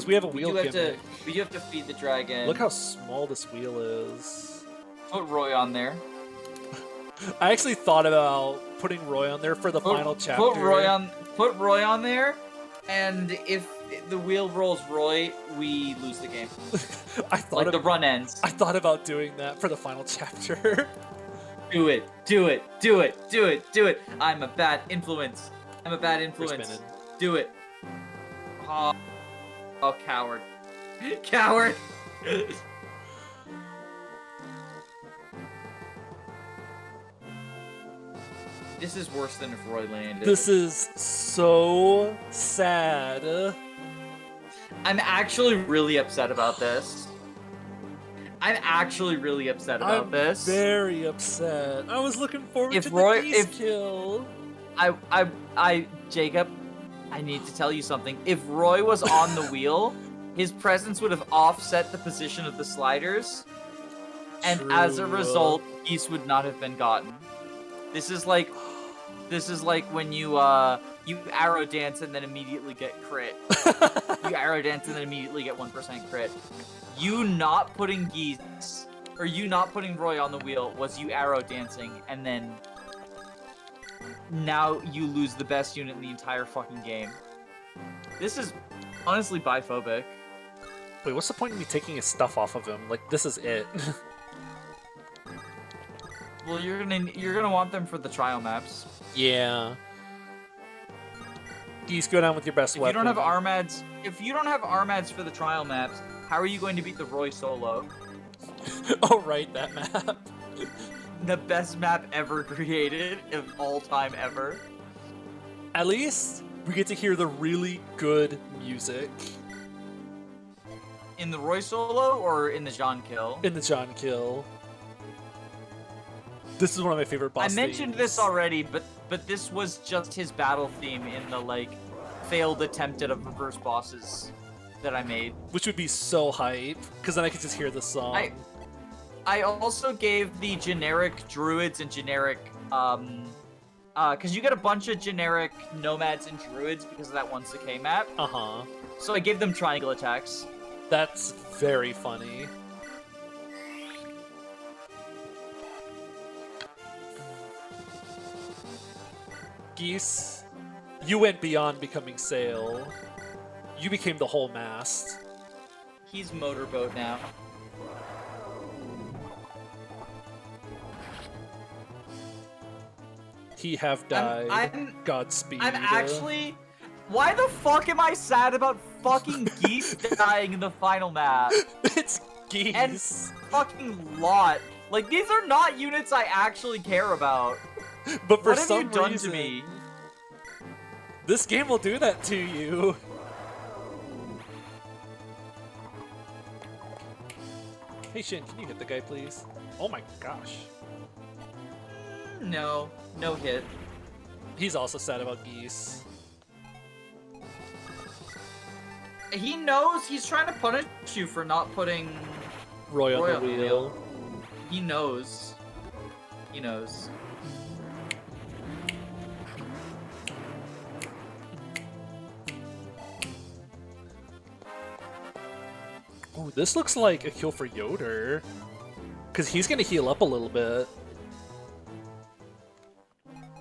we have a wheel gimmick. We do have to feed the dragon. Look how small this wheel is. Put Roy on there. I actually thought about putting Roy on there for the final chapter. Put Roy on there, and if the wheel rolls Roy, we lose the game. The run ends. I thought about doing that for the final chapter. Do it. I'm a bad influence. Do it. Oh, coward. Coward. This is worse than if Roy landed. This is so sad. I'm actually really upset about this. I'm very upset. I was looking forward to the East kill. Jacob, I need to tell you something. If Roy was on the wheel, his presence would have offset the position of the sliders, and as a result, East would not have been gotten. This is like when you arrow dance and then immediately get crit. You arrow dance and then immediately get 1% crit. You not putting not putting Roy on the wheel was you arrow dancing, and then now you lose the best unit in the entire fucking game. This is honestly biphobic. Wait, what's the point of me taking his stuff off of him? Like, this is it. Well, you're gonna want them for the trial maps. Yeah. Geese, go down with your best weapon. If you don't have armads for the trial maps, how are you going to beat the Roy solo? Oh, right, that map. The best map ever created of all time ever. At least we get to hear the really good music. In the Roy solo or in the Jean kill? In the Jean kill. This is one of my favorite boss I mentioned themes. this already, but this was just his battle theme in the, like, failed attempt at a reverse bosses that I made. Which would be so hype, because then I could just hear the song. I also gave the generic druids and generic, because you get a bunch of generic nomads and druids because of that 1ck map. Uh-huh. So I gave them triangle attacks. That's very funny. Geese, you went beyond becoming sail. You became the whole mast. He's motorboat now. He have died. Godspeed. I'm actually... Why the fuck am I sad about fucking geese dying in the final map? It's geese. And fucking Lot. Like, these are not units I actually care about. But for what have some you done reason, to me? This game will do that to you. Hey Shin, can you hit the guy, please? Oh my gosh. No hit. He's also sad about geese. He knows he's trying to punish you for not putting Roy on the wheel. He knows. He knows. Oh, this looks like a kill for Yoder. Because he's going to heal up a little bit.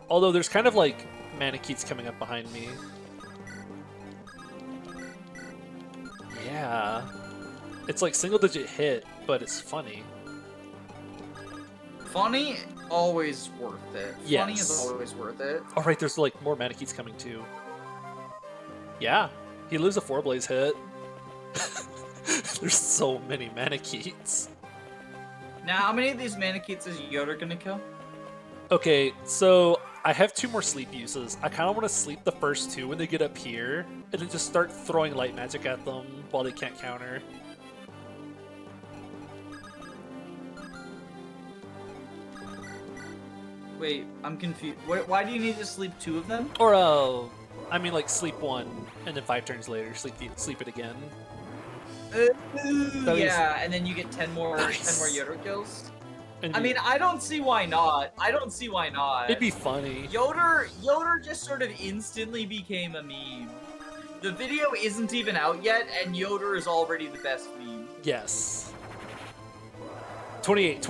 Although there's kind of like Manikeets coming up behind me. Yeah. It's like single digit hit, but it's funny. Funny, always worth it. Yes. Funny is always worth it. Oh right, there's like more Manikeets coming too. Yeah, he lives a 4-blaze hit. There's so many Manikeets. Now, how many of these Manikeets is Yoder gonna kill? Okay, so I have 2 more sleep uses. I kind of want to sleep the first 2 when they get up here, and then just start throwing light magic at them while they can't counter. Wait, I'm confused. Why do you need to sleep 2 of them? Or, I mean, like, sleep 1, and then 5 turns later, sleep it again. Yeah, and then you get 10 more Yoder kills. I mean, I don't see why not. It'd be funny. Yoder just sort of instantly became a meme. The video isn't even out yet, and Yoder is already the best meme. Yes. 28.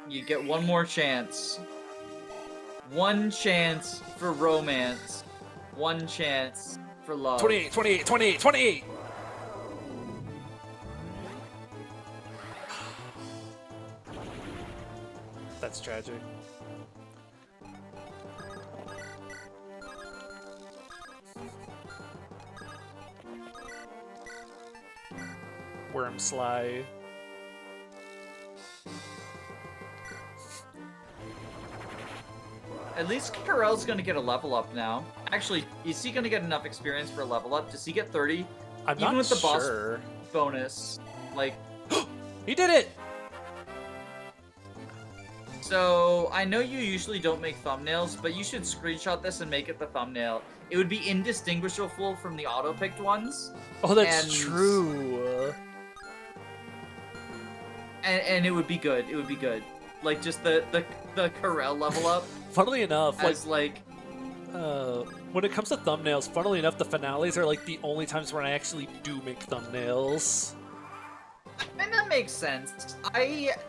You get one more chance. One chance for romance. One chance for love. 28. That's tragic. Worm Sly. At least Karel's gonna get a level up now. Actually, is he gonna get enough experience for a level up? Does he get 30? I'm Even not with the sure. boss bonus, like... He did it! So, I know you usually don't make thumbnails, but you should screenshot this and make it the thumbnail. It would be indistinguishable from the auto-picked ones. Oh, that's true. And it would be good. It would be good. Like, just the Karel level up. Funnily enough, as, when it comes to thumbnails, funnily enough, the finales are like the only times when I actually do make thumbnails. And that makes sense.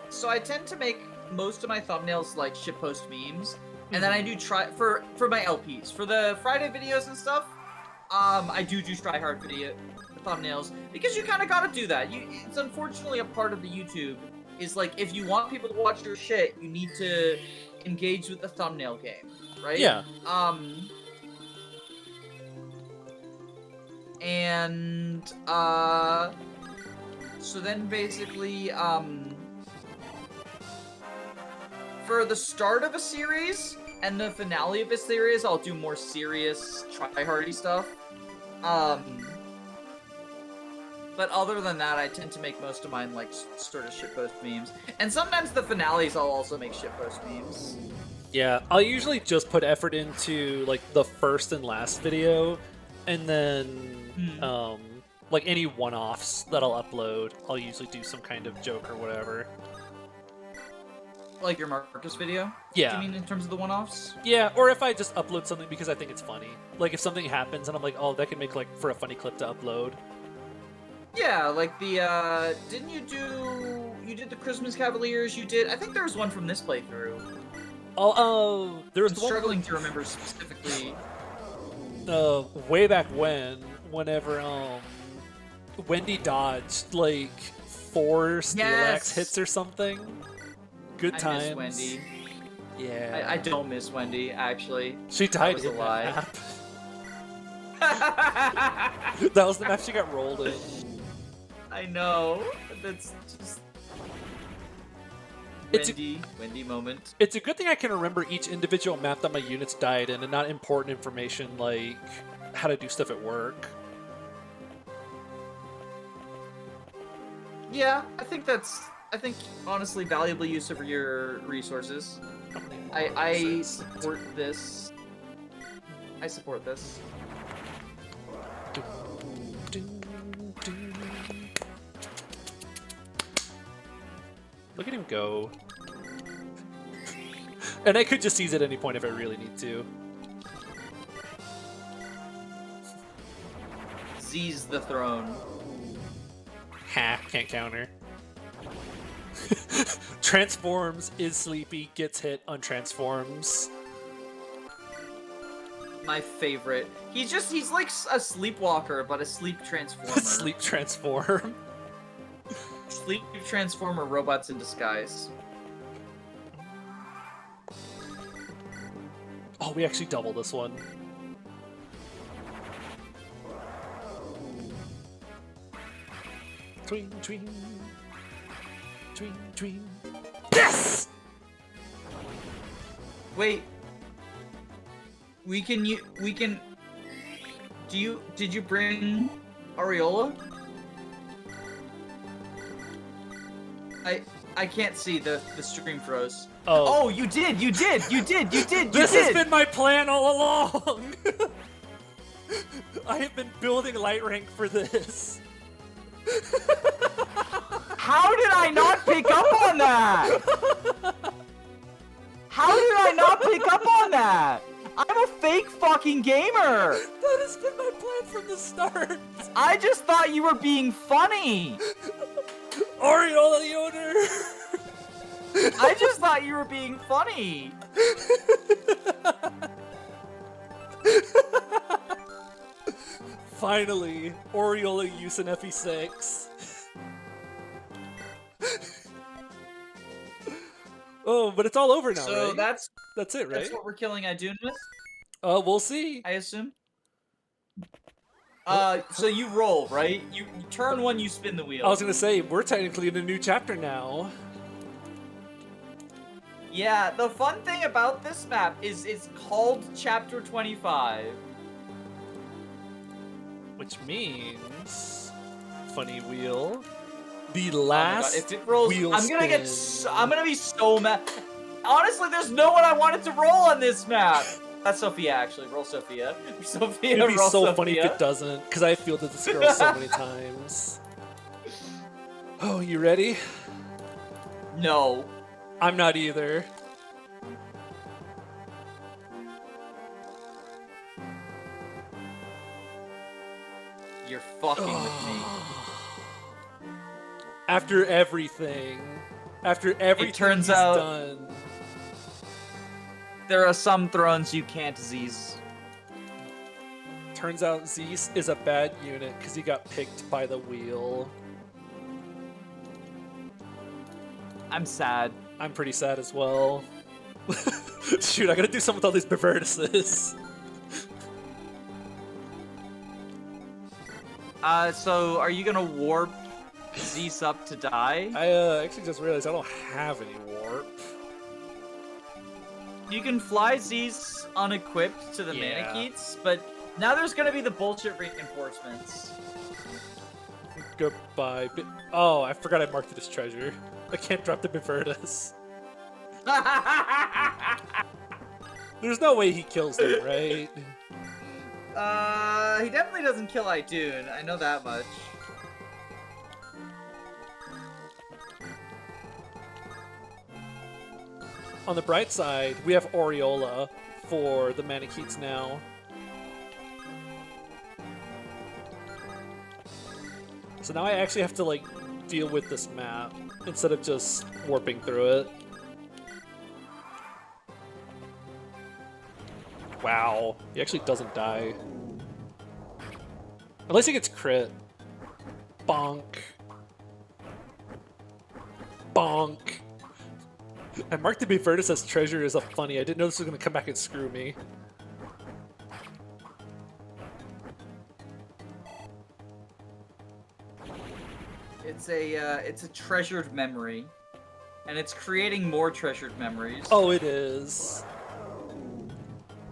So I tend to make most of my thumbnails like shitpost memes, and then I do try for my LPs. For the Friday videos and stuff, I do try hard video thumbnails because you kind of gotta do that. It's unfortunately a part of the YouTube. Is like, if you want people to watch your shit, you need to engage with the thumbnail game, right? Yeah. And, so then basically, for the start of a series and the finale of a series, I'll do more serious, try-hardy stuff. But other than that, I tend to make most of mine like sort of shitpost memes, and sometimes the finales I'll also make shitpost memes. Yeah, I'll usually just put effort into like the first and last video, and then like any one-offs that I'll upload, I'll usually do some kind of joke or whatever. Like your Marcus video? Yeah. Do you mean in terms of the one-offs? Yeah, or if I just upload something because I think it's funny. Like if something happens and I'm like, oh, that could make like for a funny clip to upload. Yeah, like the, didn't you did the Christmas Cavaliers, I think there was one from this playthrough. Oh, there was I'm struggling to remember specifically. Way back whenever, Wendy dodged, like, 4 Steel Axe hits or something. Good times. I miss Wendy. Yeah. I don't miss Wendy, actually. She died in that map. That was the map she got rolled in. I know. That's just Wendy moment. It's a good thing I can remember each individual map that my units died in and not important information like how to do stuff at work. Yeah, I think honestly valuable use of your resources. I support this. I support this. Look at him go. And I could just seize at any point if I really need to. Seize the throne. Ha, can't counter. Transforms, is sleepy, gets hit, untransforms. My favorite. He's like a sleepwalker, but a sleep transformer. Sleep transform. Sleep transformer robots in disguise. Oh, we actually double this one. Twing, twing. Twing, twing. Yes! Wait. Did you bring Areola? I can't see, the stream froze. Oh, you did! This has been my plan all along! I have been building light rank for this. How did I not pick up on that? How did I not pick up on that? I'm a fake fucking gamer! That has been my plan from the start! I just thought you were being funny! Areola the owner! I just thought you were being funny! Finally, Areola use in FE6. Oh, but it's all over now, so right? that's it, right? That's what we're killing Idun with? We'll see. I assume. So you roll, right? You turn one, you spin the wheel. I was gonna say, we're technically in a new chapter now. Yeah, the fun thing about this map is it's called Chapter 25. Which means... Funny wheel. The last if it rolls, wheel I'm gonna spin. I'm gonna be so mad. Honestly, there's no one I wanted to roll on this map. That's Sophia, actually. Roll Sophia. Sophia, It'd be roll so Sophia. funny if it doesn't, because I fielded this girl so many times. Oh, you ready? No. I'm not either. You're fucking with me. After everything It turns he's out done. there are some thrones you can't seize. Turns out Zeus is a bad unit because he got picked by the wheel. I'm sad. I'm pretty sad as well. Shoot, I gotta do something with all these Pervertices. So are you gonna warp Zeus up to die? I actually just realized I don't have any warp. You can fly Zeus unequipped to the Manicheets, but Now there's gonna be the bullshit reinforcements. Goodbye. Oh, I forgot I marked it as treasure. I can't drop the Bivertus. There's no way he kills them, right? He definitely doesn't kill Idune. I know that much. On the bright side, we have Aureola for the Manicheets now. So now I actually have to, like, deal with this map instead of just warping through it. Wow, he actually doesn't die. Unless he gets crit. Bonk. Bonk. I marked the Bivertus as treasure as a funny. I didn't know this was going to come back and screw me. It's a treasured memory, and it's creating more treasured memories. Oh, it is.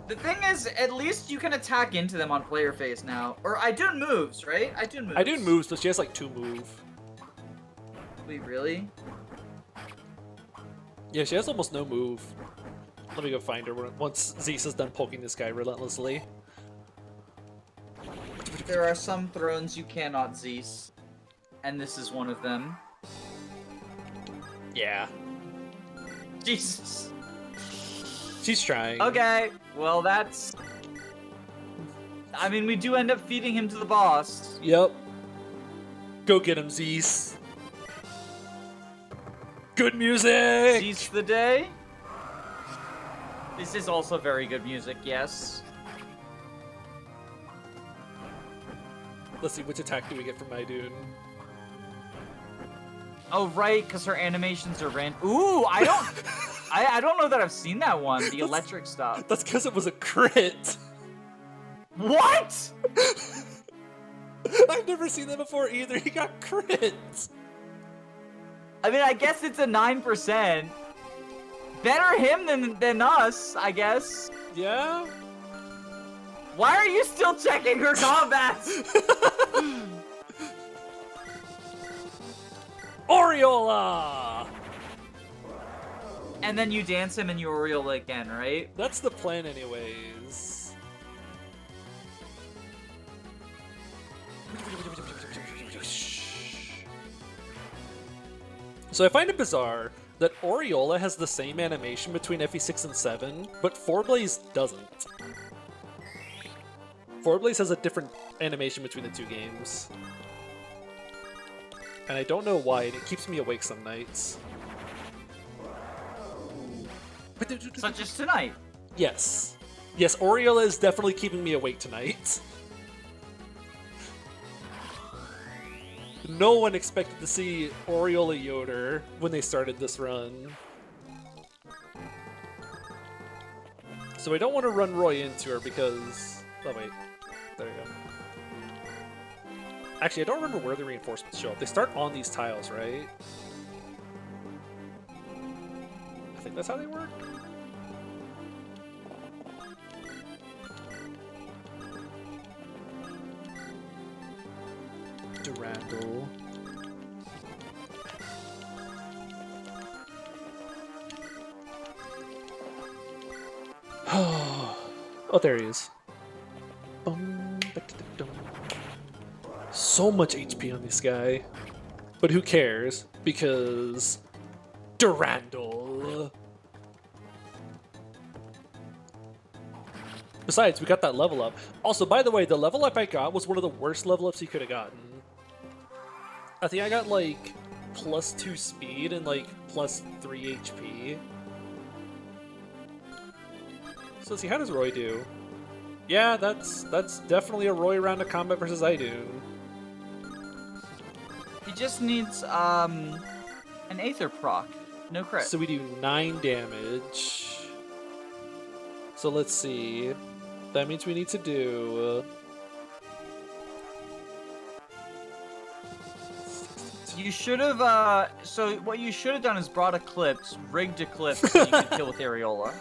The thing is, at least you can attack into them on player phase now. Or Idune moves, right? Idune moves. Idune moves, but she has like 2 move. Wait, really? Yeah, she has almost no move. Let me go find her once Zeus is done poking this guy relentlessly. There are some thrones you cannot Zeus. And this is one of them. Yeah. Jesus. She's trying. Okay, well that's... I mean, we do end up feeding him to the boss. Yep. Go get him, Zeus. Good music! Seize the day. This is also very good music, yes. Let's see, which attack do we get from Idune? Oh, right, because her animations are Ooh, I don't know that I've seen that one, the electric stuff. That's because it was a crit. What? I've never seen that before either. He got crit. I mean, I guess it's a 9%. Better him than us, I guess. Yeah? Why are you still checking her combat? Aureola! And then you dance him and you Aureola again, right? That's the plan anyways. So I find it bizarre that Aureola has the same animation between FE6 and 7, but 4Blaze doesn't. 4Blaze has a different animation between the 2 games. And I don't know why, and it keeps me awake some nights. Such as tonight. Yes. Yes, Aureola is definitely keeping me awake tonight. No one expected to see Aureola Yoder when they started this run. So I don't want to run Roy into her because... Oh wait, there you go. Actually, I don't remember where the reinforcements show up. They start on these tiles, right? I think that's how they work. Durandal. Oh, there he is. So much HP on this guy. But who cares? Because... Durandal. Besides, we got that level up. Also, by the way, the level up I got was one of the worst level ups he could have gotten. I think I got, like, +2 speed and, like, +3 HP. So let's see, how does Roy do? Yeah, that's definitely a Roy round of combat versus Idune. He just needs, an Aether proc. No crit. So we do 9 damage. So let's see. That means we need to do... You should have, so what you should have done is brought Eclipse, rigged Eclipse, so you could kill with Areola.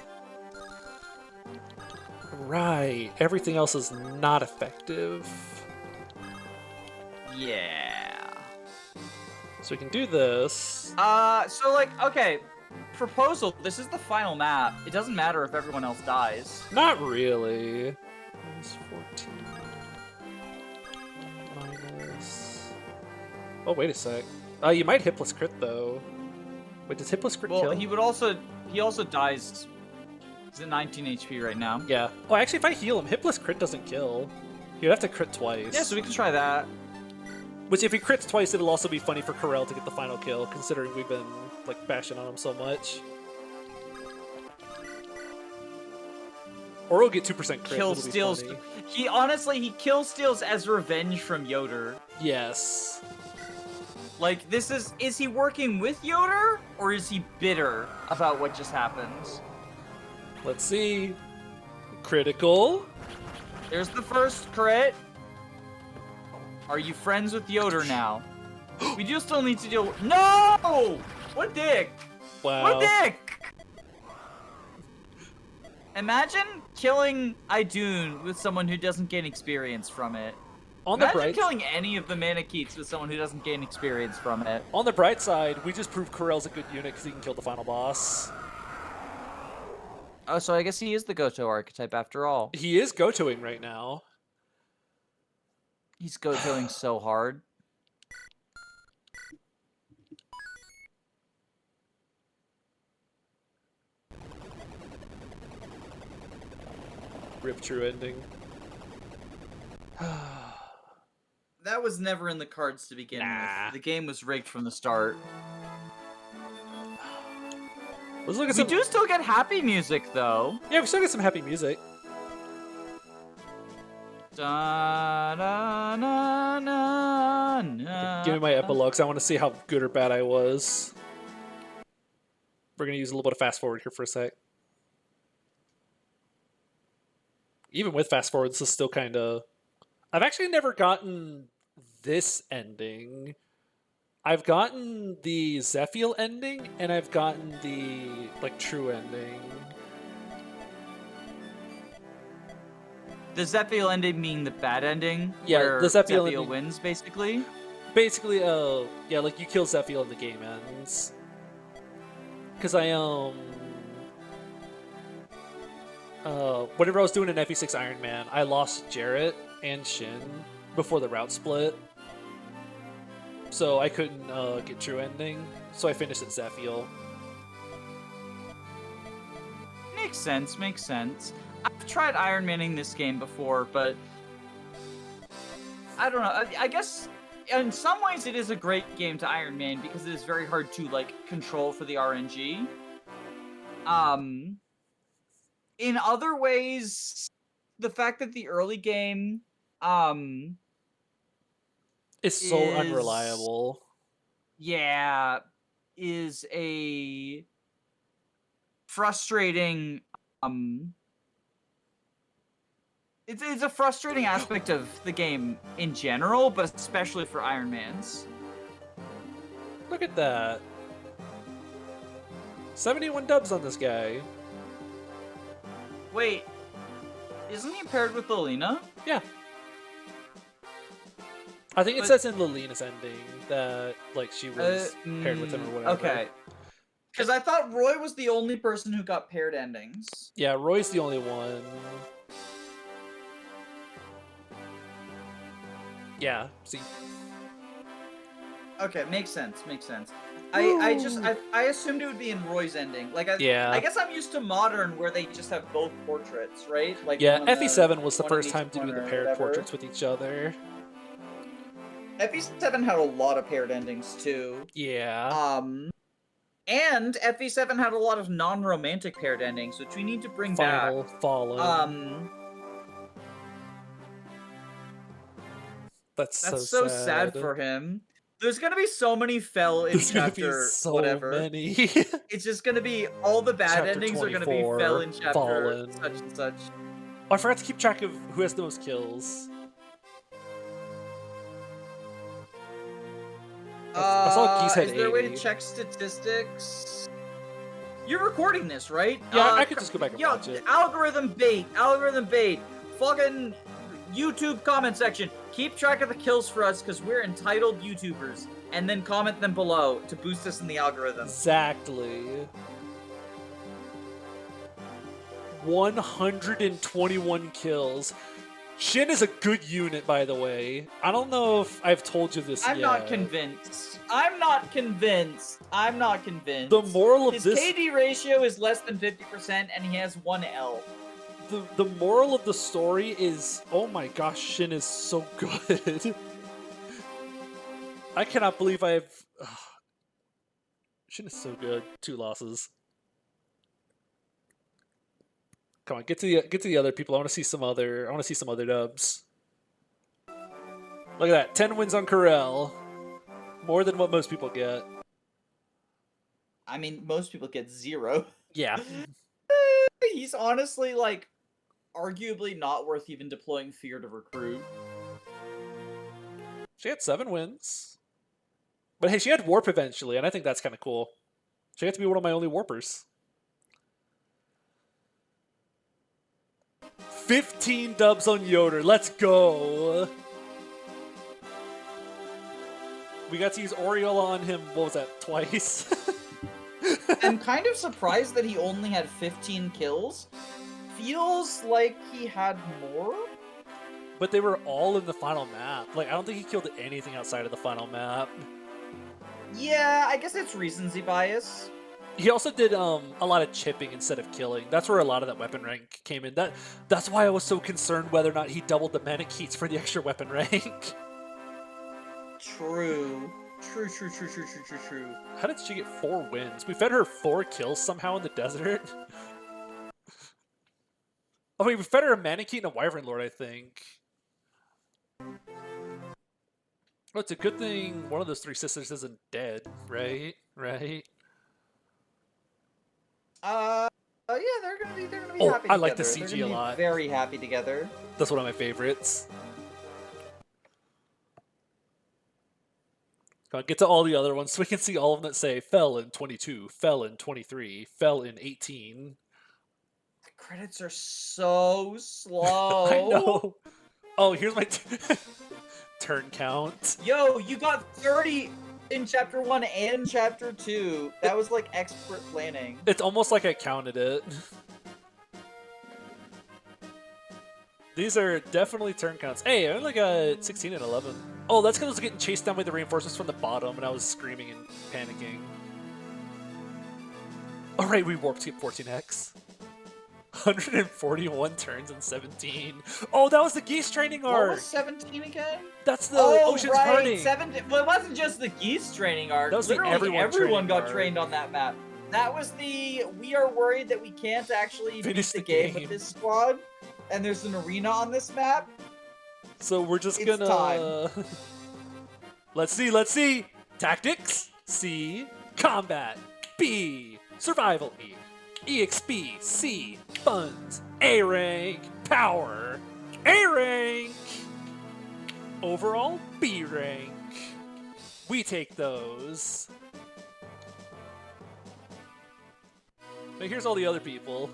right. Everything else is not effective. Yeah. So we can do this. So like, okay, proposal. This is the final map. It doesn't matter if everyone else dies. Not really. Minus 14. Minus... Oh, wait a sec. You might hit plus crit, though. Wait, does hit plus crit kill? Well, he also dies. He's at 19 HP right now. Yeah. Oh, actually, if I heal him, hit plus crit doesn't kill. You'd have to crit twice. Yeah, so we can try that. Which, if he crits twice, it'll also be funny for Corel to get the final kill, considering we've been, like, bashing on him so much. Or he'll get 2% crit. Kill steals. He kill steals as revenge from Yoder. Yes. Like, is he working with Yoder, or is he bitter about what just happened? Let's see. Critical. There's the first crit. Are you friends with Yoder now? We do still need to deal with... No! What dick? Wow. What dick? Imagine killing Idun with someone who doesn't gain experience from it. Imagine killing any of the Manicheets with someone who doesn't gain experience from it. On the bright side, we just proved Corel's a good unit because he can kill the final boss. Oh, so I guess he is the Goto archetype after all. He is Gotoing right now. He's Gotoing so hard. Rip true ending. That was never in the cards to begin with. The game was rigged from the start. Let's look at we do still get happy music, though. Yeah, we still get some happy music. Da, da, na, na, na. Give me my epilogues. I want to see how good or bad I was. We're going to use a little bit of fast forward here for a sec. Even with fast forward, this is still kind of... I've actually never gotten this ending. I've gotten the Zephiel ending, and I've gotten the, like, true ending. The Zephiel ending mean the bad ending? Yeah, where the Zephiel ending wins, basically? Basically, yeah, like, you kill Zephiel and the game ends. Because whenever I was doing an FE6 Iron Man, I lost Jarrett and Shin before the route split. So I couldn't get true ending, so I finished at Zephiel. Makes sense, makes sense. I've tried Iron Manning this game before, but I don't know. I guess in some ways it is a great game to Iron Man because it is very hard to like control for the RNG. In other ways, the fact that the early game is so unreliable. Yeah, is a frustrating it's a frustrating aspect of the game in general, but especially for Iron Man's. Look at that. 71 dubs on this guy. Wait, isn't he paired with Lilina? Yeah. I think it says in Lilina's ending that like she was paired with him or whatever. Okay. Because I thought Roy was the only person who got paired endings. Yeah, Roy's the only one. Yeah, see. Okay, makes sense, makes sense. I assumed it would be in Roy's ending. Like, I guess I'm used to modern where they just have both portraits, right? Like, yeah, FE7 was the first time to do the paired portraits with each other. FE7 had a lot of paired endings too. Yeah. And FE7 had a lot of non-romantic paired endings, which we need to bring back. Fallen. That's so sad for him. There's gonna be so many fell in chapter whatever. Many. It's just gonna be all the bad chapter endings are gonna be fell in chapter Fallen. such and such. Oh, I forgot to keep track of who has the most kills. I saw Geese had 80. Is there a way to check statistics? You're recording this, right? Yeah, I could just go back and watch it. Algorithm bait. Fucking YouTube comment section. Keep track of the kills for us, because we're entitled YouTubers. And then comment them below to boost us in the algorithm. Exactly. 121 kills. Shin is a good unit, by the way. I don't know if I've told you this yet. I'm not convinced. The moral of His this... KD ratio is less than 50%, and he has 1 L. The moral of the story is, oh my gosh, Shin is so good. I cannot believe I've... Shin is so good. 2 losses. Come on, get to the other people. I want to see some other dubs. Look at that, 10 wins on Corel. More than what most people get. I mean, most people get 0. Yeah. He's honestly, like, arguably not worth even deploying Fear to recruit. She had 7 wins. But hey, she had Warp eventually, and I think that's kind of cool. She got to be one of my only Warpers. 15 dubs on Yoder. Let's go. We got to use Oriole on him, what was that, twice? I'm kind of surprised that he only had 15 kills. Feels like he had more? But they were all in the final map. Like, I don't think he killed anything outside of the final map. Yeah, I guess it's recency bias. He also did a lot of chipping instead of killing. That's where a lot of that weapon rank came in. That's why I was so concerned whether or not he doubled the Manicheats for the extra weapon rank. True. How did she get 4 wins? We fed her 4 kills somehow in the desert. Oh wait, we fed her a Manicheat and a Wyvern Lord, I think. Oh, it's a good thing one of those 3 sisters isn't dead, right? Right? Yeah, they're gonna be happy together. I like the CG a lot. Very happy together. That's one of my favorites. Come on, get to all the other ones so we can see all of them that say fell in 22, fell in 23, fell in 18. The credits are so slow. I know. Oh, here's my turn count. Yo, you got 30 in chapter 1 and chapter 2. That was like expert planning. It's almost like I counted it. These are definitely turn counts. Hey, I only got 16 and 11. Oh, that's because I was getting chased down by the reinforcements from the bottom and I was screaming and panicking. Alright, we warped to get 14x. 141 turns and 17. Oh, that was the geese training arc! What was 17 again? That's the Ocean's Party! 17. Well, it wasn't just the geese training arc. That was the everyone got trained on that map. That was the we are worried that we can't actually finish the game with this squad, and there's an arena on this map. So we're just gonna... Let's see! Tactics, C. Combat, B. Survival, E. EXP, C. Funds, A rank. Power, A rank. Overall, B rank. We take those. But here's all the other people.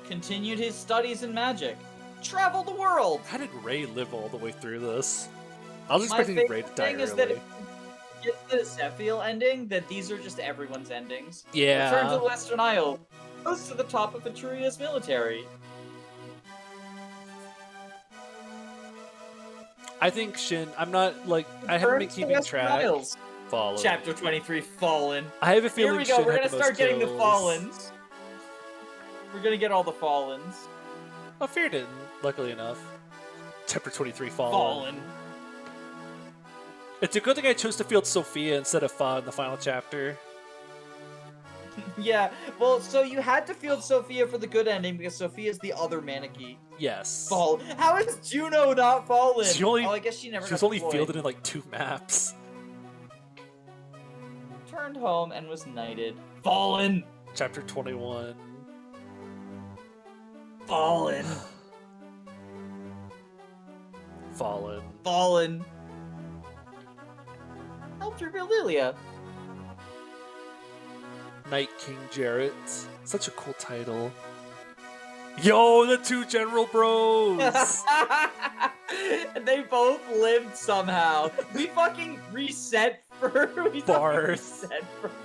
Continued his studies in magic. Travel the world. How did Ray live all the way through this? I was expecting Ray to die early. Is that if you get the Zephyr ending, that these are just everyone's endings. Yeah. Return to the Western Isle. Goes to the top of Etruria's military. I think Shin, I'm not, like, I haven't been keeping track. Fallen. Chapter 23, Fallen. I have a feeling Here we go, Shin we're had gonna the most start getting the kills. Fallens. We're gonna get all the Fallens. Oh, Fear didn't, luckily enough. Chapter 23, Fallen. Fallen. It's a good thing I chose to field Sophia instead of Fa in the final chapter. Yeah, well, so you had to field Sophia for the good ending because Sophia's the other Manicheat. Yes. Fall. How is Juno not fallen? I guess she never. She was only fielded in like 2 maps. Turned home and was knighted. Fallen. Chapter 21. Fallen. Fallen. Fallen. Helped reveal Lilia. Night King Jarrett. Such a cool title. Yo, the two general bros! They both lived somehow. We fucking reset for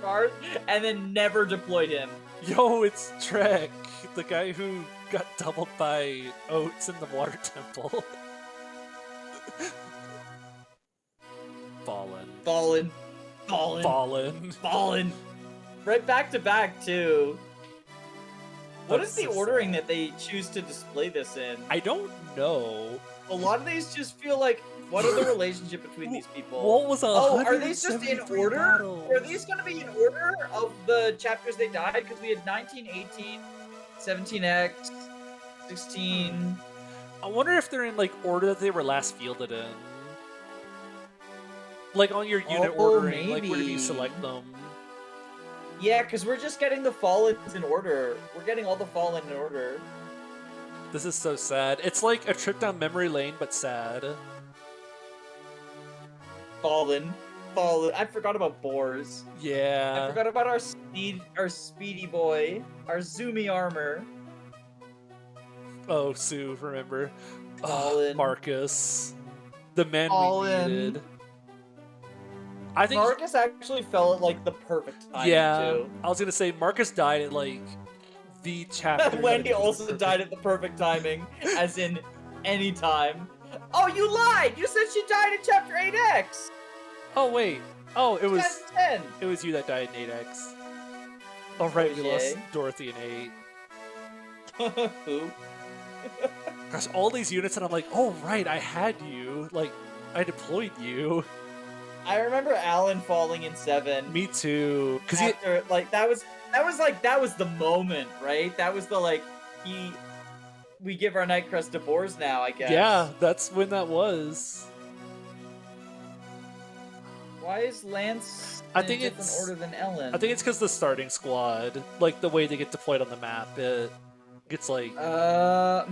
Barth and then never deployed him. Yo, it's Trek, the guy who got doubled by Oates in the water temple. Fallen. Right back to back, too. What That's is the so ordering sad. that they choose to display this in? I don't know. A lot of these just feel like, what are the relationship between these people? What was are these just in 173 order? battles? Are these going to be in order of the chapters they died? Because we had 19, 18, 17X, 16... I wonder if they're in, like, order that they were last fielded in. Like, on your unit ordering, like, where do you select them? Yeah, because we're just getting the Fallens in order. We're getting all the Fallen in order. This is so sad. It's like a trip down memory lane, but sad. Fallen. I forgot about Boars. Yeah. I forgot about our speedy boy, our zoomy armor. Oh, Sue, remember? Fallen. Marcus. The man Fallen. we needed. I think Marcus actually fell at, like, the perfect time, too. I was gonna say, Marcus died at, like, the chapter. Wendy also died at the perfect timing, as in, any time. Oh, you lied! You said she died in Chapter 8X! Oh, wait. Oh, it was... 10. It was you that died in 8X. Oh, right, we lost Dorothy in 8. Who? Gosh, all these units, and I'm like, oh, right, I had you. Like, I deployed you. I remember Elen falling in 7. Me too. Cause after, like, that was the moment, right? That was the, like, we give our Night Crest to Boars now, I guess. Yeah, that's when that was. Why is Lance in a different order than Elen? I think it's because the starting squad, like the way they get deployed on the map, it gets like. I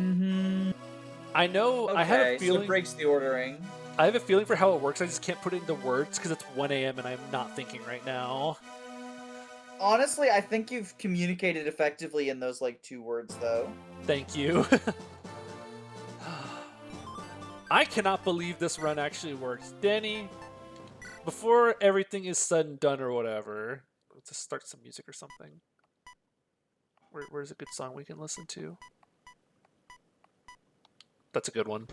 know. Okay, I have a feeling. So it breaks the ordering. I have a feeling for how it works. I just can't put it into words because it's 1 a.m. and I'm not thinking right now. Honestly, I think you've communicated effectively in those, like, 2 words, though. Thank you. I cannot believe this run actually works. Danny, before everything is said and done or whatever, let's just start some music or something. Where's a good song we can listen to? That's a good one.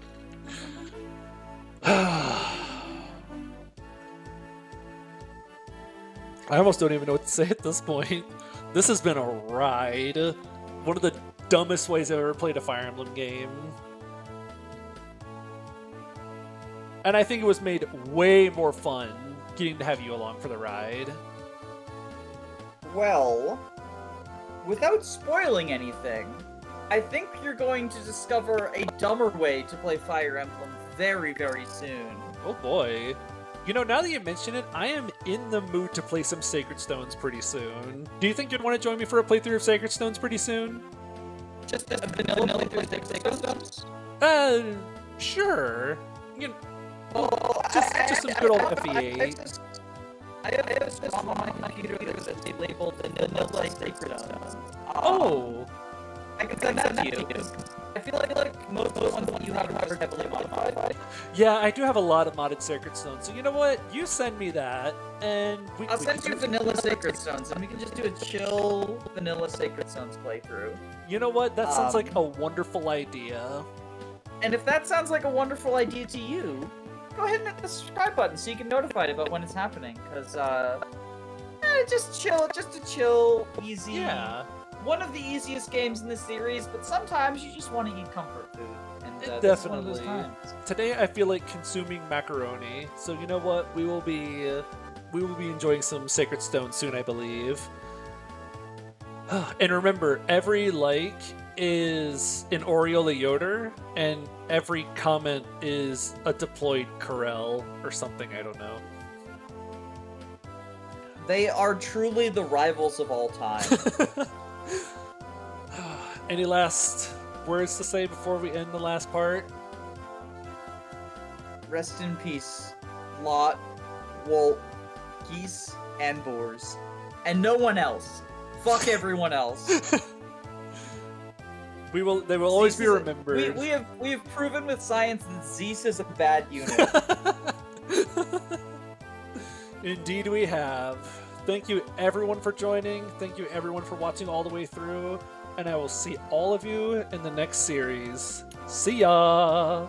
I almost don't even know what to say at this point. This has been a ride. One of the dumbest ways I've ever played a Fire Emblem game. And I think it was made way more fun getting to have you along for the ride. Well, without spoiling anything, I think you're going to discover a dumber way to play Fire Emblem very, very soon. Oh boy. You know, now that you mention it, I am in the mood to play some Sacred Stones pretty soon. Do you think you'd want to join me for a playthrough of Sacred Stones pretty soon? Just a vanilla playthrough of Sacred Stones? Sure. You know, just some good old FE8. I have this on my computer that's labeled Vanilla Sacred Stones. Oh! I can send that to you. I feel like most of the ones that you have are heavily modified. Yeah, I do have a lot of modded Sacred Stones, so you know what? You send me that, and I'll send you Vanilla Sacred Stones, and we can just do a chill Vanilla Sacred Stones playthrough. You know what? That sounds like a wonderful idea. And if that sounds like a wonderful idea to you, go ahead and hit the subscribe button so you can notified about when it's happening. Because, just a chill, easy. Yeah. One of the easiest games in the series, but sometimes you just want to eat comfort food. And Definitely. this is one of those times. Today I feel like consuming macaroni, so you know what? We will be enjoying some Sacred Stone soon, I believe. And remember, every like is an Oriola Yoder, and every comment is a deployed Corel or something, I don't know. They are truly the rivals of all time. Any last words to say before we end the last part? Rest in peace, Lot, Wolt, Geese, and Boars. And no one else. Fuck everyone else. They will always be remembered. We have proven with science that Zeus is a bad unit. Indeed we have. Thank you everyone for joining. Thank you everyone for watching all the way through. And I will see all of you in the next series. See ya!